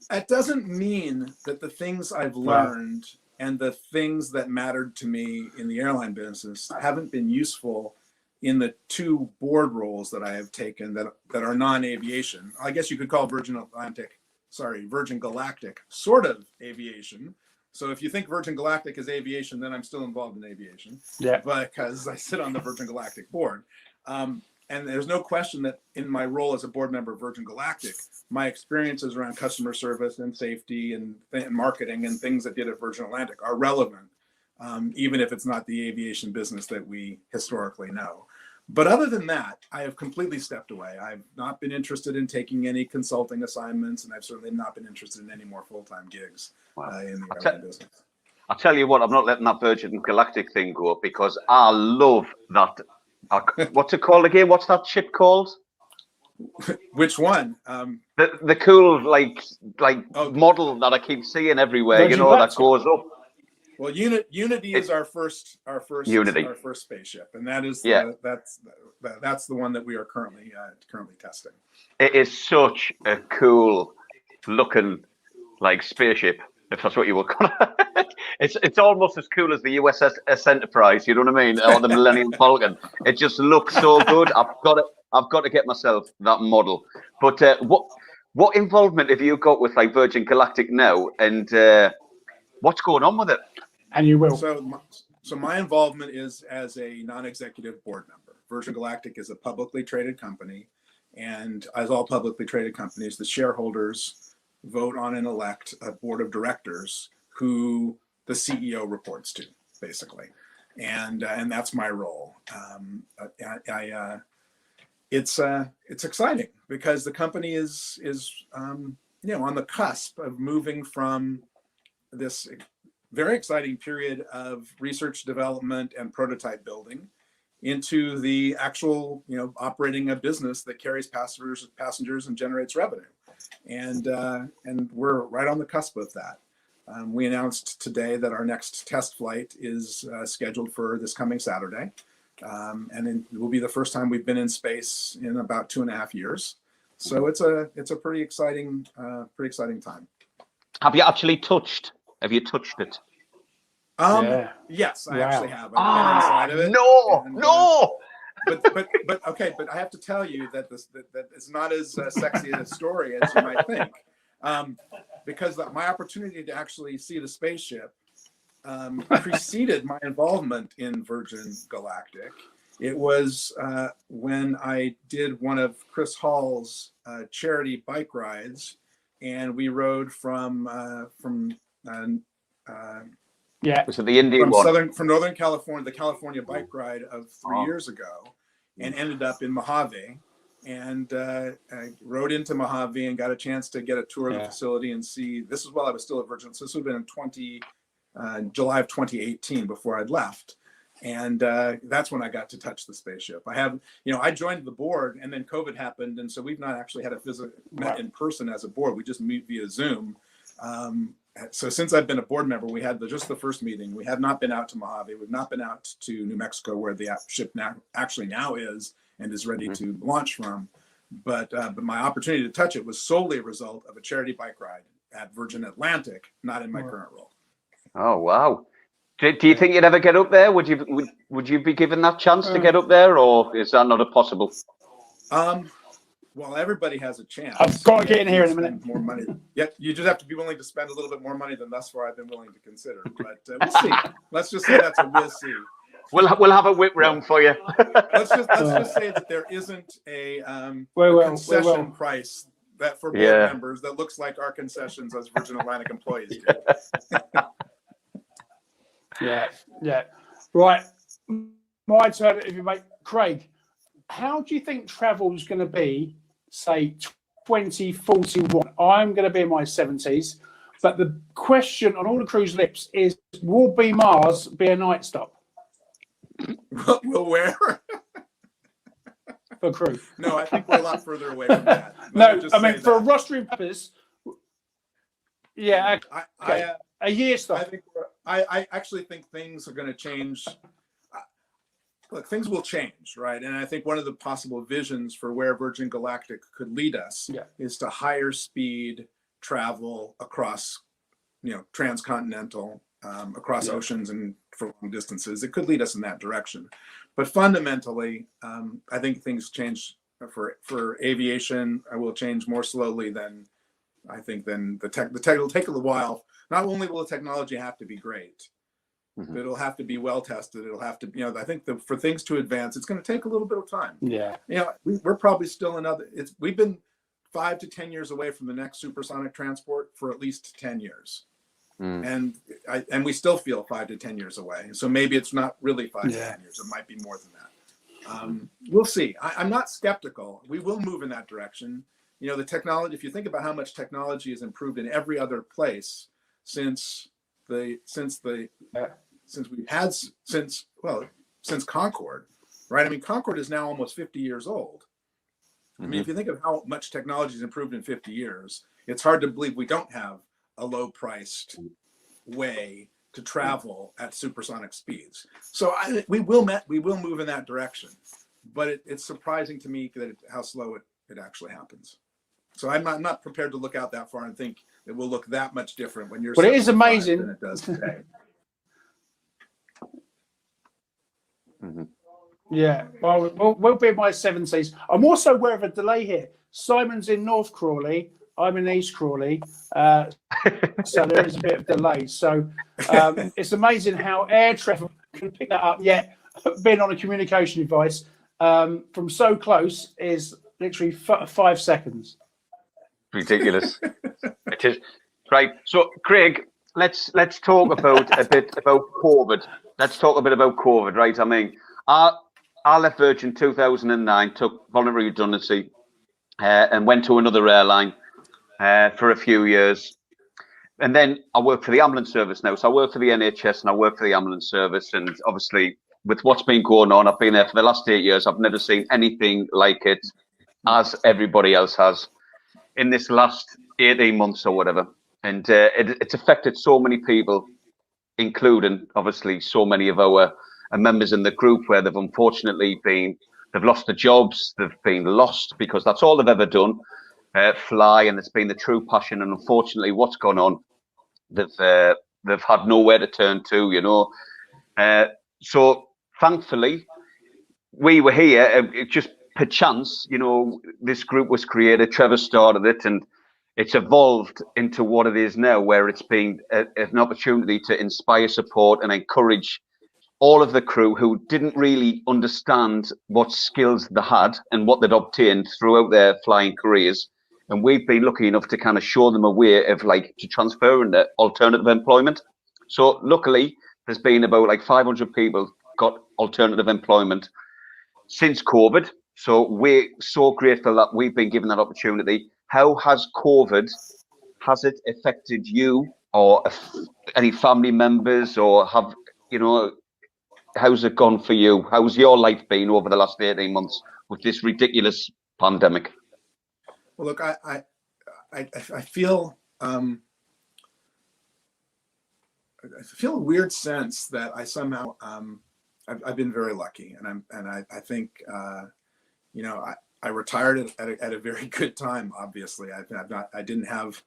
That doesn't mean that the things I've learned and the things that mattered to me in the airline business haven't been useful in the two board roles that I have taken that are non-aviation. I guess you could call Virgin Galactic sort of aviation. So if you think Virgin Galactic is aviation, then I'm still involved in aviation. Yeah. Because I sit on the Virgin Galactic board. And there's no question that in my role as a board member of Virgin Galactic, my experiences around customer service and safety and marketing and things that did at Virgin Atlantic are relevant, even if it's not the aviation business that we historically know. But other than that, I have completely stepped away. I've not been interested in taking any consulting assignments, and I've certainly not been interested in any more full-time gigs in the airline business. I'll tell you what, I'm not letting that Virgin Galactic thing go, because I love that. What's it called again? What's that ship called? Which one? The cool model that I keep seeing everywhere. Virgin that goes up. Well, Unity is our first spaceship, and that is that's the one that we are currently testing. It is such a cool looking spaceship, if that's what you would call it. It's almost as cool as the USS Enterprise, you know what I mean, or the Millennium Falcon. It just looks so good. I've got to get myself that model. But what involvement have you got with Virgin Galactic now, and what's going on with it? And you will. So my involvement is as a non-executive board member. Virgin Galactic is a publicly traded company, and as all publicly traded companies, the shareholders vote on and elect a board of directors who the CEO reports to, basically, and that's my role. It's exciting because the company is on the cusp of moving from this very exciting period of research development and prototype building into the actual, operating a business that carries passengers and generates revenue. And we're right on the cusp of that. We announced today that our next test flight is scheduled for this coming Saturday. And it will be the first time we've been in space in about 2.5 years. So it's a pretty exciting time. Have you actually touched? Have you touched it? Yes, I Wow. actually have. I've been inside of it. No. But okay, but I have to tell you that that it's not as sexy a story as you might think, because my opportunity to actually see the spaceship preceded my involvement in Virgin Galactic. It was when I did one of Chris Hall's charity bike rides, and we rode from Was it the Indian one? From Northern California, the California bike ride of 3 years ago, and ended up in Mojave, and I rode into Mojave and got a chance to get a tour of the facility and see. This is while I was still at Virgin, so this would have been in July of 2018 before I'd left, and that's when I got to touch the spaceship. I joined the board, and then COVID happened, and so we've not actually had a physical met in person as a board. We just meet via Zoom. So since I've been a board member, we had just the first meeting. We have not been out to Mojave. We've not been out to New Mexico, where the ship now is and is ready to launch from. But my opportunity to touch it was solely a result of a charity bike ride at Virgin Atlantic, not in my current role. Oh wow! Do you think you'd ever get up there? Would you be given that chance to get up there, or is that not a possible? Well, everybody has a chance. I've got to get in here in a minute. More money. Yep, you just have to be willing to spend a little bit more money than thus far I've been willing to consider. But we'll see. Let's just say that's a we'll see. We'll have a whip round for you. Let's just say that there isn't a concession price that for board members that looks like our concessions as Virgin Atlantic employees do. Yeah. Right. My turn. If you make Craig, how do you think travel is going to be, say, 2041? I'm going to be in my 70s, but the question on all the crew's lips is: will be Mars be a night stop? Will where? For crew. No, I think we're a lot further away from that. No, I mean for rostering purposes. Yeah, a year stop. I actually think things are going to change. Look, things will change, right? And I think one of the possible visions for where Virgin Galactic could lead us is to higher speed travel across, transcontinental, across oceans and for long distances. It could lead us in that direction. But fundamentally, I think things change for aviation. I will change more slowly than the tech. The tech will take a little while. Not only will the technology have to be great, but it'll have to be well tested. It'll have to, I think for things to advance, it's going to take a little bit of time. Yeah. We're probably still we've been 5 to 10 years away from the next supersonic transport for at least 10 years. And we still feel 5 to 10 years away. So maybe it's not really 5 to 10 years. It might be more than that. We'll see. I'm not skeptical. We will move in that direction. The technology, if you think about how much technology has improved in every other place since Concorde, right? I mean, Concorde is now almost 50 years old. I mean, if you think of how much technology has improved in 50 years, it's hard to believe we don't have a low-priced way to travel at supersonic speeds. So we will move in that direction, but it's surprising to me how slow it actually happens. So I'm not prepared to look out that far and think it will look that much different when you're. But it is amazing than it does today. Yeah, well, we'll be in my 70s. I'm also aware of a delay here. Simon's in North Crawley. I'm in East Crawley. So there is a bit of delay. So it's amazing how air travel can pick that up. Yet being on a communication device from so close is literally 5 seconds. Ridiculous. It is. Right. So, Craig, let's talk a bit about COVID. Let's talk a bit about COVID, right? I mean, I left Virgin 2009, took voluntary redundancy, and went to another airline for a few years. And then I work for the ambulance service now. So I work for the NHS and I work for the ambulance service. And obviously, with what's been going on, I've been there for the last 8 years. I've never seen anything like it, as everybody else has, in this last 18 months or whatever. And it's affected so many people, including obviously so many of our members in the group, where they've unfortunately they've lost their jobs, they've been lost because that's all they've ever done, fly, and it's been the true passion. And unfortunately, what's gone on, they've had nowhere to turn to, you know. So thankfully, we were here. Just per chance, you know, this group was created. Trevor started it, and it's evolved into what it is now, where it's been an opportunity to inspire, support, and encourage all of the crew who didn't really understand what skills they had and what they'd obtained throughout their flying careers. And we've been lucky enough to kind of show them a way of to transfer into alternative employment. So luckily, there's been about 500 people got alternative employment since COVID. So we're so grateful that we've been given that opportunity. How has COVID, has it affected you or any family members, or have, you know, how's it gone for you? How's your life been over the last 18 months with this ridiculous pandemic? Well, look, I feel I feel a weird sense that I somehow I've been very lucky, and I think you know, I retired at a very good time. Obviously, I didn't have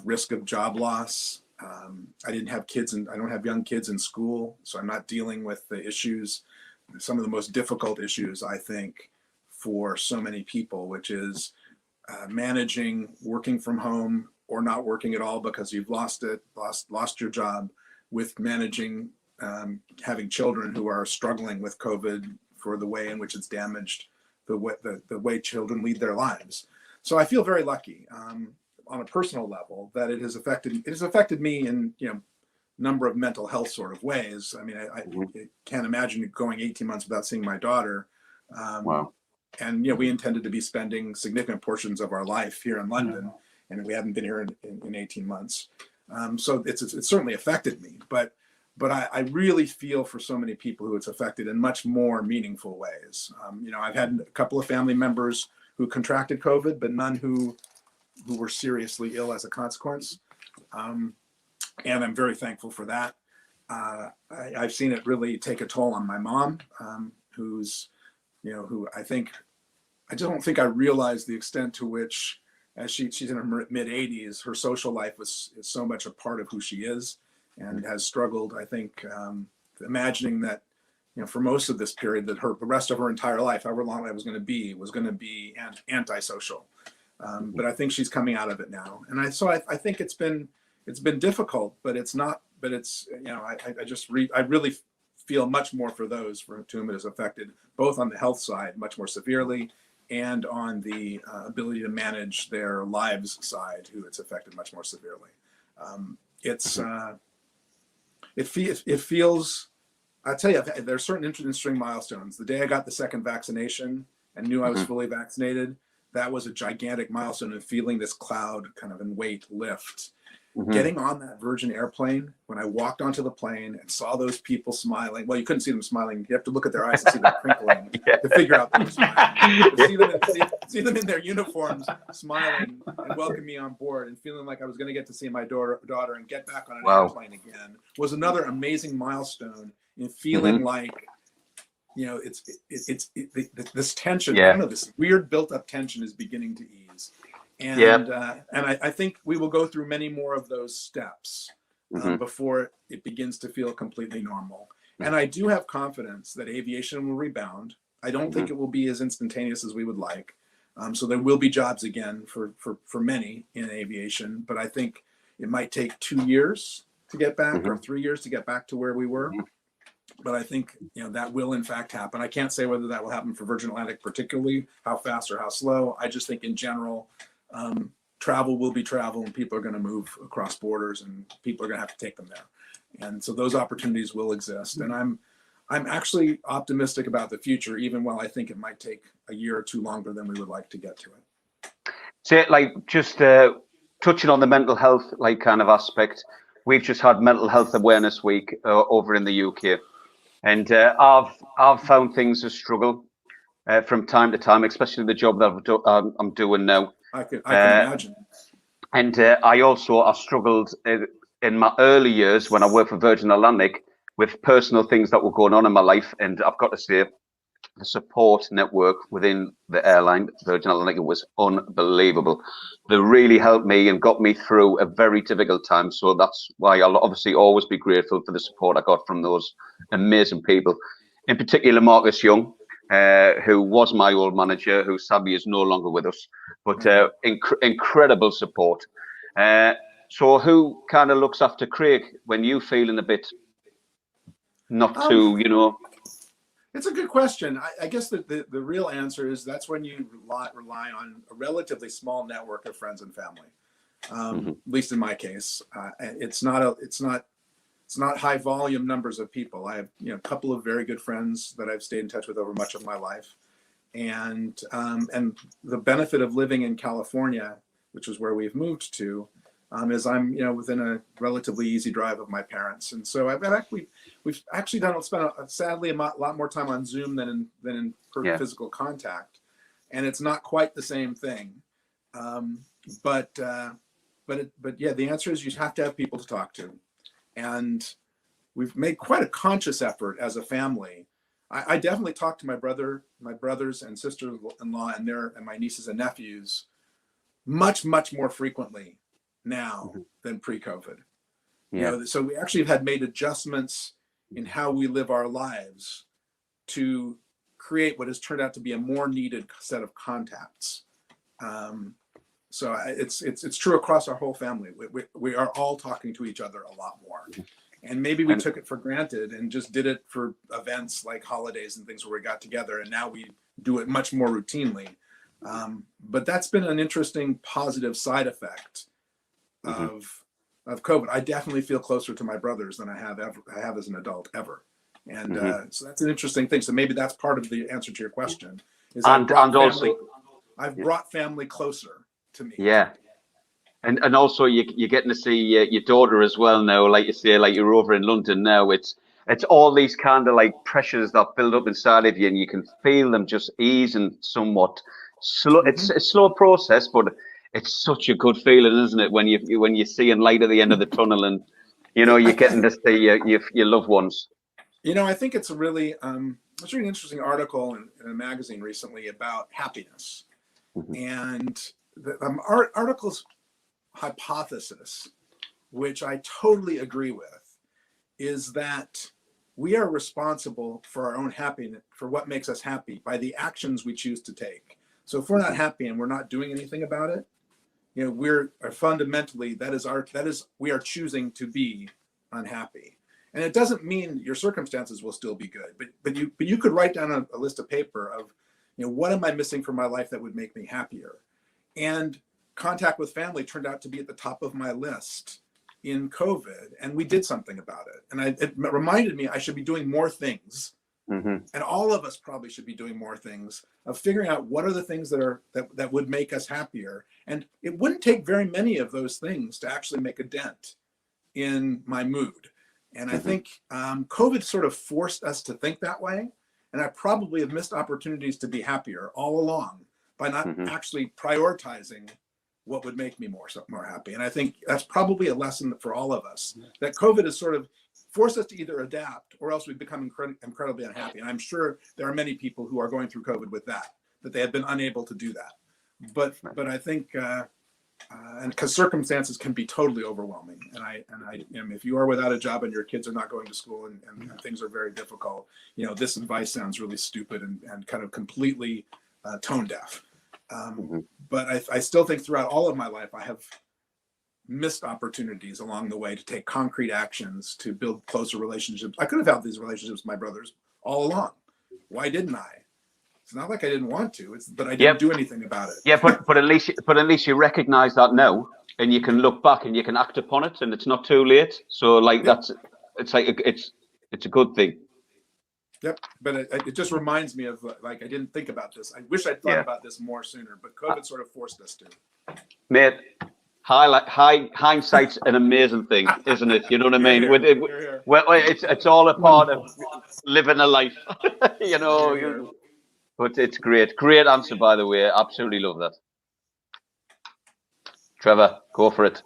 risk of job loss. I didn't have kids, and I don't have young kids in school, so I'm not dealing with the issues, some of the most difficult issues, I think, for so many people, which is managing working from home or not working at all because you've lost your job, with managing having children who are struggling with COVID for the way in which it's damaged the way children lead their lives. So I feel very lucky on a personal level that it has affected me in, you know, number of mental health sort of ways. I mean, I can't imagine going 18 months without seeing my daughter. Wow. And, you know, we intended to be spending significant portions of our life here in London, and we haven't been here in 18 months. So it's certainly affected me, but I really feel for so many people who it's affected in much more meaningful ways. You know, I've had a couple of family members who contracted COVID, but none who were seriously ill as a consequence. And I'm very thankful for that. I've seen it really take a toll on my mom, who's, you know, who I don't think I realized the extent to which, as she's in her mid 80s, her social life is so much a part of who she is, and has struggled, I think, imagining that, you know, for most of this period, that the rest of her entire life, however long that was going to be antisocial. But I think she's coming out of it now, and I think it's been difficult, but it's not. But it's, you know, I really feel much more for those to whom it has affected, both on the health side much more severely, and on the ability to manage their lives side, who it's affected much more severely. It feels. I tell you, there are certain interesting milestones. The day I got the second vaccination and knew I was fully vaccinated, that was a gigantic milestone, and feeling this cloud kind of in weight lift. Getting on that Virgin airplane, when I walked onto the plane and saw those people smiling, well, you couldn't see them smiling. You have to look at their eyes and see them crinkling to figure out they were smiling. See them in their uniforms, smiling and welcome me on board, and feeling like I was going to get to see my daughter and get back on an airplane again, was another amazing milestone in feeling like, you know, this tension, I don't know, this weird built up tension is beginning to ease. And I think we will go through many more of those steps before it begins to feel completely normal. And I do have confidence that aviation will rebound. I don't think it will be as instantaneous as we would like. So there will be jobs again for many in aviation, but I think it might take 2 years to get back, or 3 years to get back to where we were. But I think, you know, that will in fact happen. I can't say whether that will happen for Virgin Atlantic particularly, how fast or how slow. I just think in general, travel will be travel, and people are going to move across borders, and people are going to have to take them there. And so those opportunities will exist. And I'm actually optimistic about the future, even while I think it might take a year or two longer than we would like to get to it. So, just touching on the mental health, kind of aspect, we've just had Mental Health Awareness Week over in the UK. And I've found things a struggle from time to time, especially the job that I'm doing now. I can imagine. And I struggled in my early years when I worked for Virgin Atlantic with personal things that were going on in my life. And I've got to say, the support network within the airline, Virgin Atlantic, was unbelievable. They really helped me and got me through a very difficult time. So that's why I'll obviously always be grateful for the support I got from those amazing people. In particular, Marcus Young, who was my old manager, who sadly is no longer with us, but incredible support. So who kind of looks after Craig when you feeling a bit not too, you know? It's a good question. I guess the real answer is that's when you rely on a relatively small network of friends and family. At least in my case, it's not high volume numbers of people. I have a couple of very good friends that I've stayed in touch with over much of my life, and the benefit of living in California, which is where we've moved to, is I'm within a relatively easy drive of my parents, and so we've actually spent sadly a lot more time on Zoom than in physical contact, and it's not quite the same thing. But yeah, the answer is you have to have people to talk to, and we've made quite a conscious effort as a family. I definitely talk to my brothers and sister-in-law and my nieces and nephews much more frequently now than pre-COVID. So we actually have made adjustments in how we live our lives to create what has turned out to be a more needed set of contacts. So it's true across our whole family. We are all talking to each other a lot more, and maybe we took it for granted and just did it for events like holidays and things where we got together, and now we do it much more routinely. But that's been an interesting positive side effect of COVID. I definitely feel closer to my brothers than I have as an adult ever. And so that's an interesting thing. So maybe that's part of the answer to your question. I've brought family closer to me. Yeah. And also you're getting to see your daughter as well now, like you say, like you're over in London now. It's all these kind of like pressures that build up inside of you, and you can feel them just easing somewhat. Slow. It's a slow process, but it's such a good feeling, isn't it? When you see a light at the end of the tunnel, and you're getting to see your loved ones. I think it's a really it's an interesting article in a magazine recently about happiness, and the article's hypothesis, which I totally agree with, is that we are responsible for our own happiness, for what makes us happy, by the actions we choose to take. So if we're not happy and we're not doing anything about it, we're fundamentally we are choosing to be unhappy. And it doesn't mean your circumstances will still be good, but you could write down a list of paper of what am I missing from my life that would make me happier. And contact with family turned out to be at the top of my list in COVID, and we did something about it. And it reminded me I should be doing more things, and all of us probably should be doing more things of figuring out what are the things that would make us happier. And it wouldn't take very many of those things to actually make a dent in my mood. And I think COVID sort of forced us to think that way, and I probably have missed opportunities to be happier all along by not actually prioritizing what would make me more happy. And I think that's probably a lesson for all of us, that COVID has sort of forced us to either adapt or else we become incredibly unhappy. And I'm sure there are many people who are going through COVID with that they have been unable to do that. But I think, and because circumstances can be totally overwhelming. And if you are without a job and your kids are not going to school and things are very difficult, this advice sounds really stupid and kind of completely tone deaf. But I still think throughout all of my life, I have missed opportunities along the way to take concrete actions to build closer relationships. I could have had these relationships with my brothers all along. Why didn't I? It's not like I didn't want to. But I didn't do anything about it. Yeah, but at least you recognize that now, and you can look back and you can act upon it, and it's not too late. So it's a good thing. Yep, but it just reminds me of I didn't think about this. I wish I'd thought about this more sooner, but COVID sort of forced us to. Mate, hindsight's an amazing thing, isn't it? You know what I mean? Here. Well, it's all a part of living a life, you know. But it's great. Great answer, by the way. Absolutely love that. Trevor, go for it.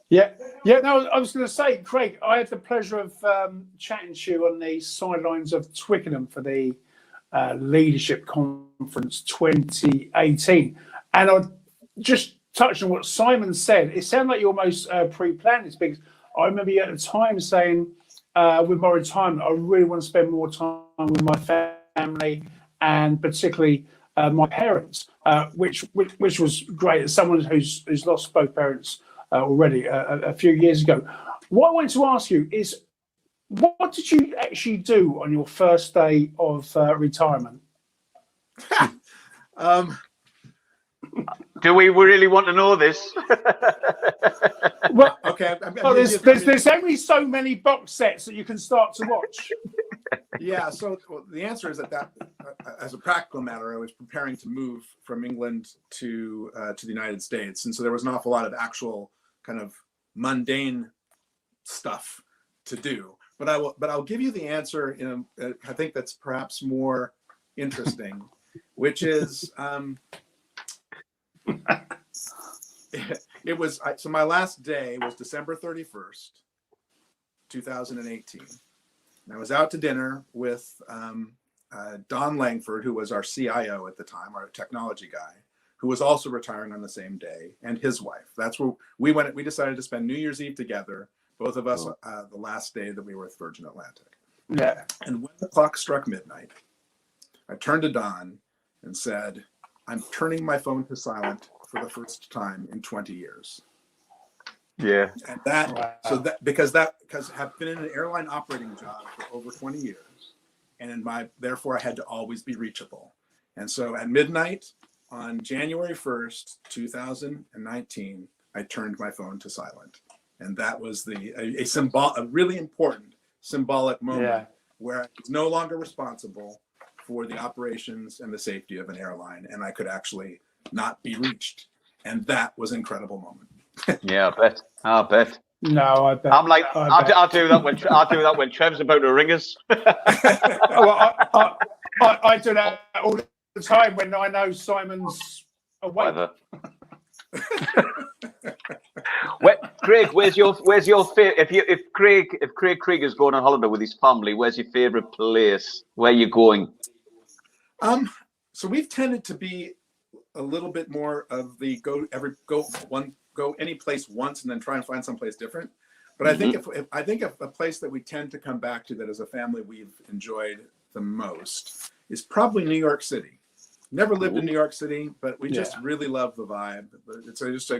Yeah. No, I was going to say, Craig, I had the pleasure of chatting to you on the sidelines of Twickenham for the Leadership Conference 2018. And I just touched on what Simon said. It sounded like you almost pre-planned this, because I remember you at the time saying, with my retirement, I really want to spend more time with my family and particularly my parents, which was great. As someone who's lost both parents already a few years ago. What I wanted to ask you is, what did you actually do on your first day of retirement? Do we really want to know this? Well, okay. There's only so many box sets that you can start to watch. Yeah. So the answer is that as a practical matter, I was preparing to move from England to the United States, and so there was an awful lot of actual kind of mundane stuff to do. But I'll give you the answer in I think that's perhaps more interesting, which is it was so my last day was December 31st, 2018. And I was out to dinner with Don Langford, who was our CIO at the time, our technology guy, who was also retiring on the same day, and his wife. That's where we went. We decided to spend New Year's Eve together, both of us, the last day that we were with Virgin Atlantic. Yeah. And when the clock struck midnight, I turned to Don and said, "I'm turning my phone to silent for the first time in 20 years." Yeah. And because I've been in an airline operating job for over 20 years, and therefore I had to always be reachable. And so at midnight on January 1st, 2019, I turned my phone to silent. And that was a really important symbolic moment where I was no longer responsible for the operations and the safety of an airline, and I could actually not be reached. And that was an incredible moment. Yeah, I bet. No, I bet. I'm like, I'll do that when Trev's about to ring us. Well, I do that all the time when I know Simon's awake. Craig, where's your favorite? If Craig Kreeger's going on holiday with his family, where's your favorite place? Where are you going? So we've tended to be a little bit more of the go any place once and then try and find someplace different. But I think if a place that we tend to come back to that as a family we've enjoyed the most is probably New York City. Never lived in New York City, but we just really love the vibe. It's just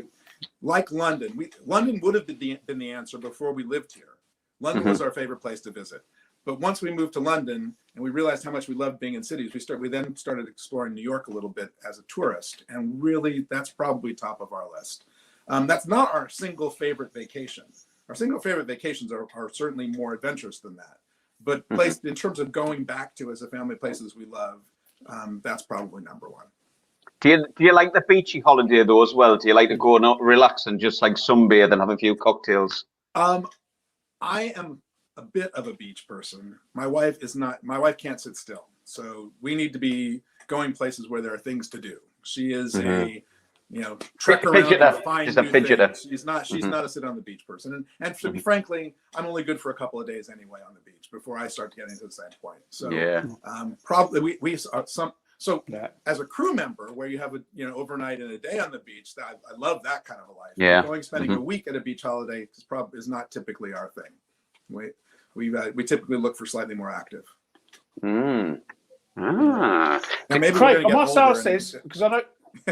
like London. London would have been the answer before we lived here. London was our favorite place to visit. But once we moved to London and we realized how much we loved being in cities, we then started exploring New York a little bit as a tourist. And really, that's probably top of our list. That's not our single favorite vacation. Our single favorite vacations are certainly more adventurous than that. But in terms of going back to as a family places we love, that's probably number one. Do you like the beachy holiday though as well? Do you like to go and relax and just like sunbathe and have a few cocktails? I am a bit of a beach person. My wife is not. My wife can't sit still, so we need to be going places where there are things to do. She is a trek around and find new things. She's not a sit on the beach person. And to be frankly, I'm only good for a couple of days anyway on the beach before I start getting to the same point. So probably we some. So as a crew member, where you have overnight and a day on the beach, I love that kind of a life. Yeah. Spending a week at a beach holiday is not typically our thing. We typically look for slightly more active. Now maybe Craig, I must ask this because I know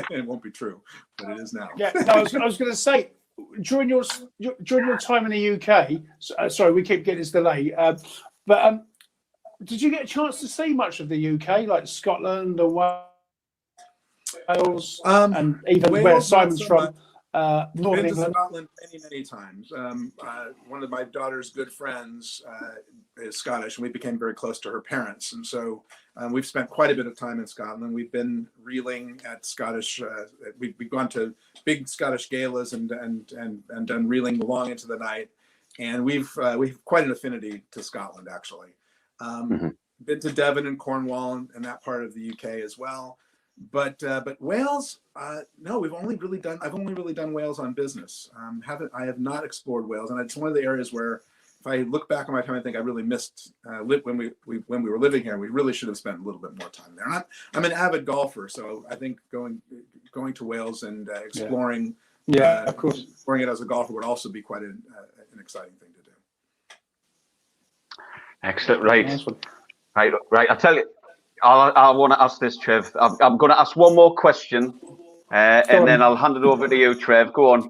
it won't be true, but it is now. Yeah, no, I was going to say during your time in the UK. Sorry, we keep getting this delay. But did you get a chance to see much of the UK, like Scotland or Wales, and even Wales, where Simon's from? Northern Been to England. Scotland many times. One of my daughter's good friends is Scottish, and we became very close to her parents. And so we've spent quite a bit of time in Scotland. We've been reeling at Scottish. We've gone to big Scottish galas and done reeling long into the night. And we've quite an affinity to Scotland, actually. Been to Devon and Cornwall and that part of the UK as well. But Wales, no, I've only really done Wales on business. I have not explored Wales, and it's one of the areas where, if I look back on my time, I think I really missed when we were living here. We really should have spent a little bit more time there. I'm an avid golfer, so I think going to Wales and exploring, of course, exploring it as a golfer would also be quite an exciting thing to do. Excellent, right. I tell you. I want to ask this, Trev. I'm going to ask one more question, and then I'll hand it over to you, Trev. Go on,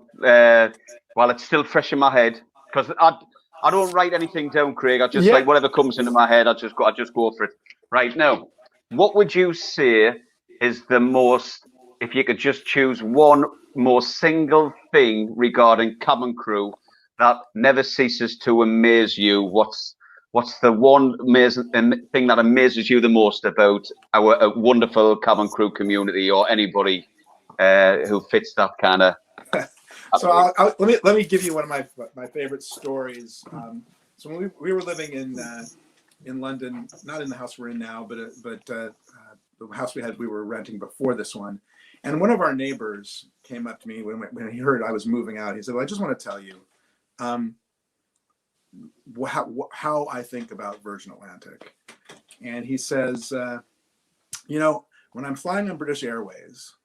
while it's still fresh in my head, because I don't write anything down, Craig. I just like whatever comes into my head. I just go for it. Right now, what would you say is the most, if you could just choose one more single thing regarding cabin crew that never ceases to amaze you? What's the one amazing thing that amazes you the most about our wonderful cabin crew community, or anybody who fits that kind of? So let me give you one of my favorite stories. So when we were living in London, not in the house we're in now, but the house we were renting before this one, and one of our neighbors came up to me when he heard I was moving out. He said, "Well, I just want to tell you how I think about Virgin Atlantic." And he says, when I'm flying on British Airways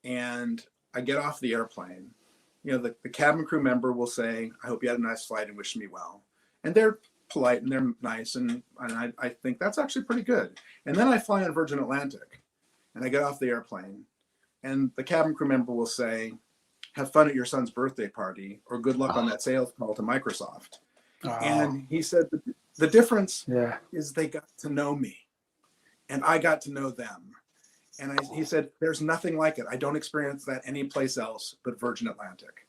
and I get off the airplane, the cabin crew member will say, "I hope you had a nice flight and wish me well." And they're polite and they're nice. And I think that's actually pretty good. And then I fly on Virgin Atlantic and I get off the airplane and the cabin crew member will say, "Have fun at your son's birthday party," or "Good luck on that sales call to Microsoft." And he said the difference is they got to know me and I got to know them. And he said, "There's nothing like it. I don't experience that anyplace else but Virgin Atlantic."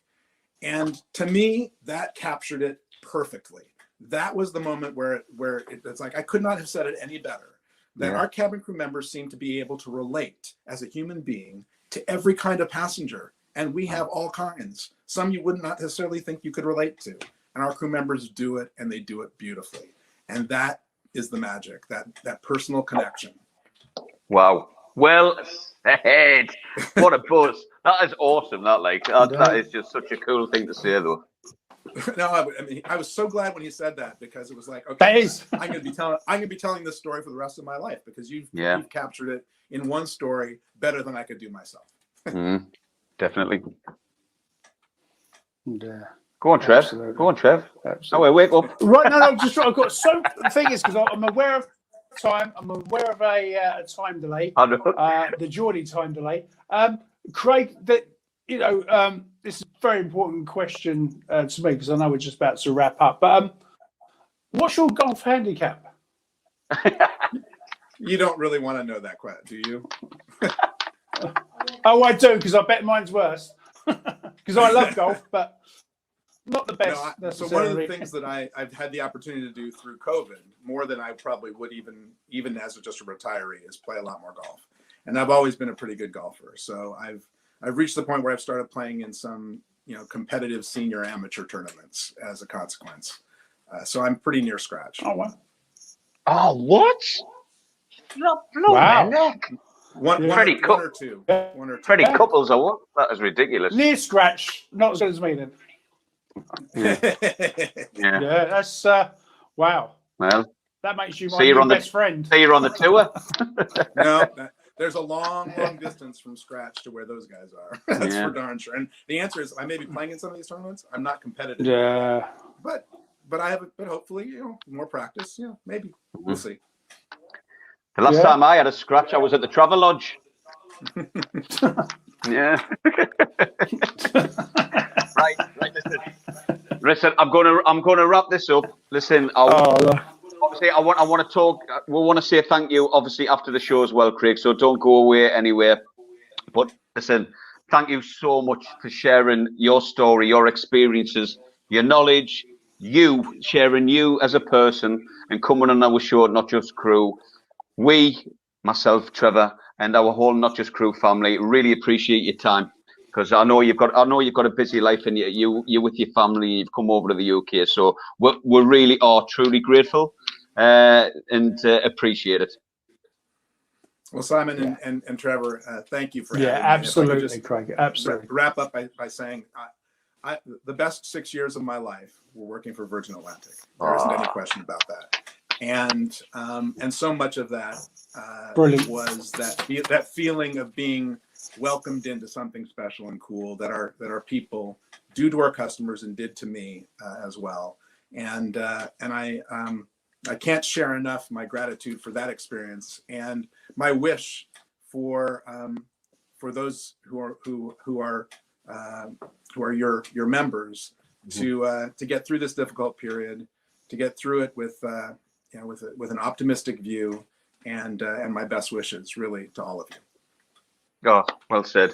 And to me, that captured it perfectly. That was the moment where it's like, I could not have said it any better. That our cabin crew members seem to be able to relate as a human being to every kind of passenger. And we have all kinds. Some you would not necessarily think you could relate to. And our crew members do it, and they do it beautifully. And that is the magic, that personal connection. Wow. Well said. What a buzz. That is awesome. That is just such a cool thing to say, though. No, I mean, I was so glad when he said that, because it was like, okay, I'm going to be telling this story for the rest of my life, because you've captured it in one story better than I could do myself. Definitely. Yeah. Go on, Trev. Absolutely. Go on, Trev. Absolutely. Oh, wake up. Right, no, I've got so, the thing is, because I'm aware of time, I'm aware of a time delay, the Geordie time delay. Craig, this is a very important question to me, because I know we're just about to wrap up, but what's your golf handicap? You don't really want to know that, do you? Oh, I do, because I bet mine's worse. Because I love golf, but not the best. No, so one of the things that I've had the opportunity to do through COVID, more than I probably would even as just a retiree, is play a lot more golf. And I've always been a pretty good golfer. So I've reached the point where I've started playing in some competitive senior amateur tournaments as a consequence. So I'm pretty near scratch. Oh, wow. Oh, what? No, wow. Man. One or two. Freddie Couples or what? That is ridiculous. Near scratch, not as good as me then. Yeah, that's wow. Well, that makes you my best friend. So you're on the tour? No, there's a long distance from scratch to where those guys are. That's for darn sure. And the answer is, I may be playing in some of these tournaments. I'm not competitive. Yeah. But hopefully, more practice. Maybe we'll see. The last time I had a scratch, I was at the Travelodge. Yeah. Right. Listen, I'm gonna wrap this up. Listen, obviously, I want to talk. We want to say thank you, obviously, after the show as well, Craig. So don't go away anywhere. But listen, thank you so much for sharing your story, your experiences, your knowledge, you sharing you as a person and coming on our show, Not Just Crew. We, myself, Trevor, and our whole Not Just Crew family really appreciate your time, because I know you've got a busy life, and you with your family, you've come over to the UK, so we really are truly grateful and appreciate it. Well, Simon and Trevor, thank you for having me. Absolutely, If I could just Craig. Absolutely. wrap up by saying the best 6 years of my life were working for Virgin Atlantic. There isn't any question about that. And so much of that was that feeling of being welcomed into something special and cool that our people do to our customers and did to me as well. And I can't share enough my gratitude for that experience, and my wish for those who are your members to get through this difficult period, to get through it with an optimistic view, and my best wishes really to all of you. Oh, well said.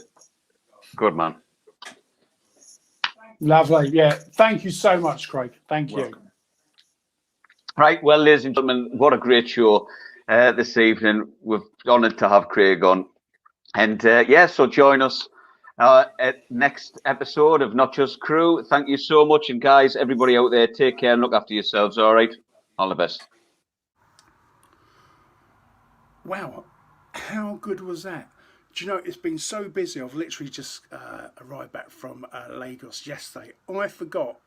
Good man. Lovely. Yeah. Thank you so much, Craig. Thank you. Welcome. Right, well, ladies and gentlemen, what a great show this evening. We're honoured to have Craig on. And so join us at next episode of Not Just Crew. Thank you so much. And guys, everybody out there, take care and look after yourselves, all right? All the best. Wow, how good was that? Do you know, it's been so busy. I've literally just arrived back from Lagos yesterday. I forgot,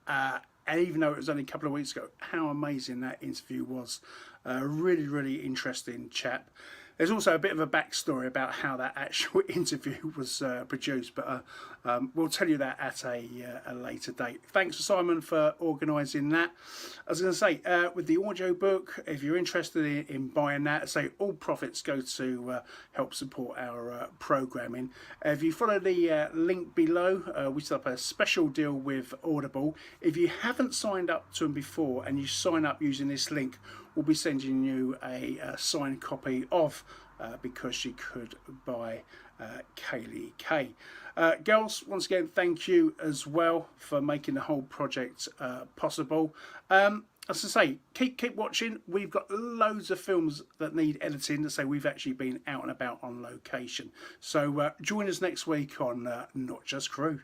and even though it was only a couple of weeks ago, how amazing that interview was. Really, really interesting chap. There's also a bit of a backstory about how that actual interview was produced, but we'll tell you that at a later date. Thanks to Simon for organising that. I was going to say, with the audiobook, if you're interested in buying that, say all profits go to help support our programming. If you follow the link below, we set up a special deal with Audible. If you haven't signed up to them before and you sign up using this link, we'll be sending you a signed copy of Because You Could by Kaylie Kay. Girls, once again, thank you as well for making the whole project possible. As I say, keep watching. We've got loads of films that need editing, so we've actually been out and about on location. So join us next week on Not Just Crew.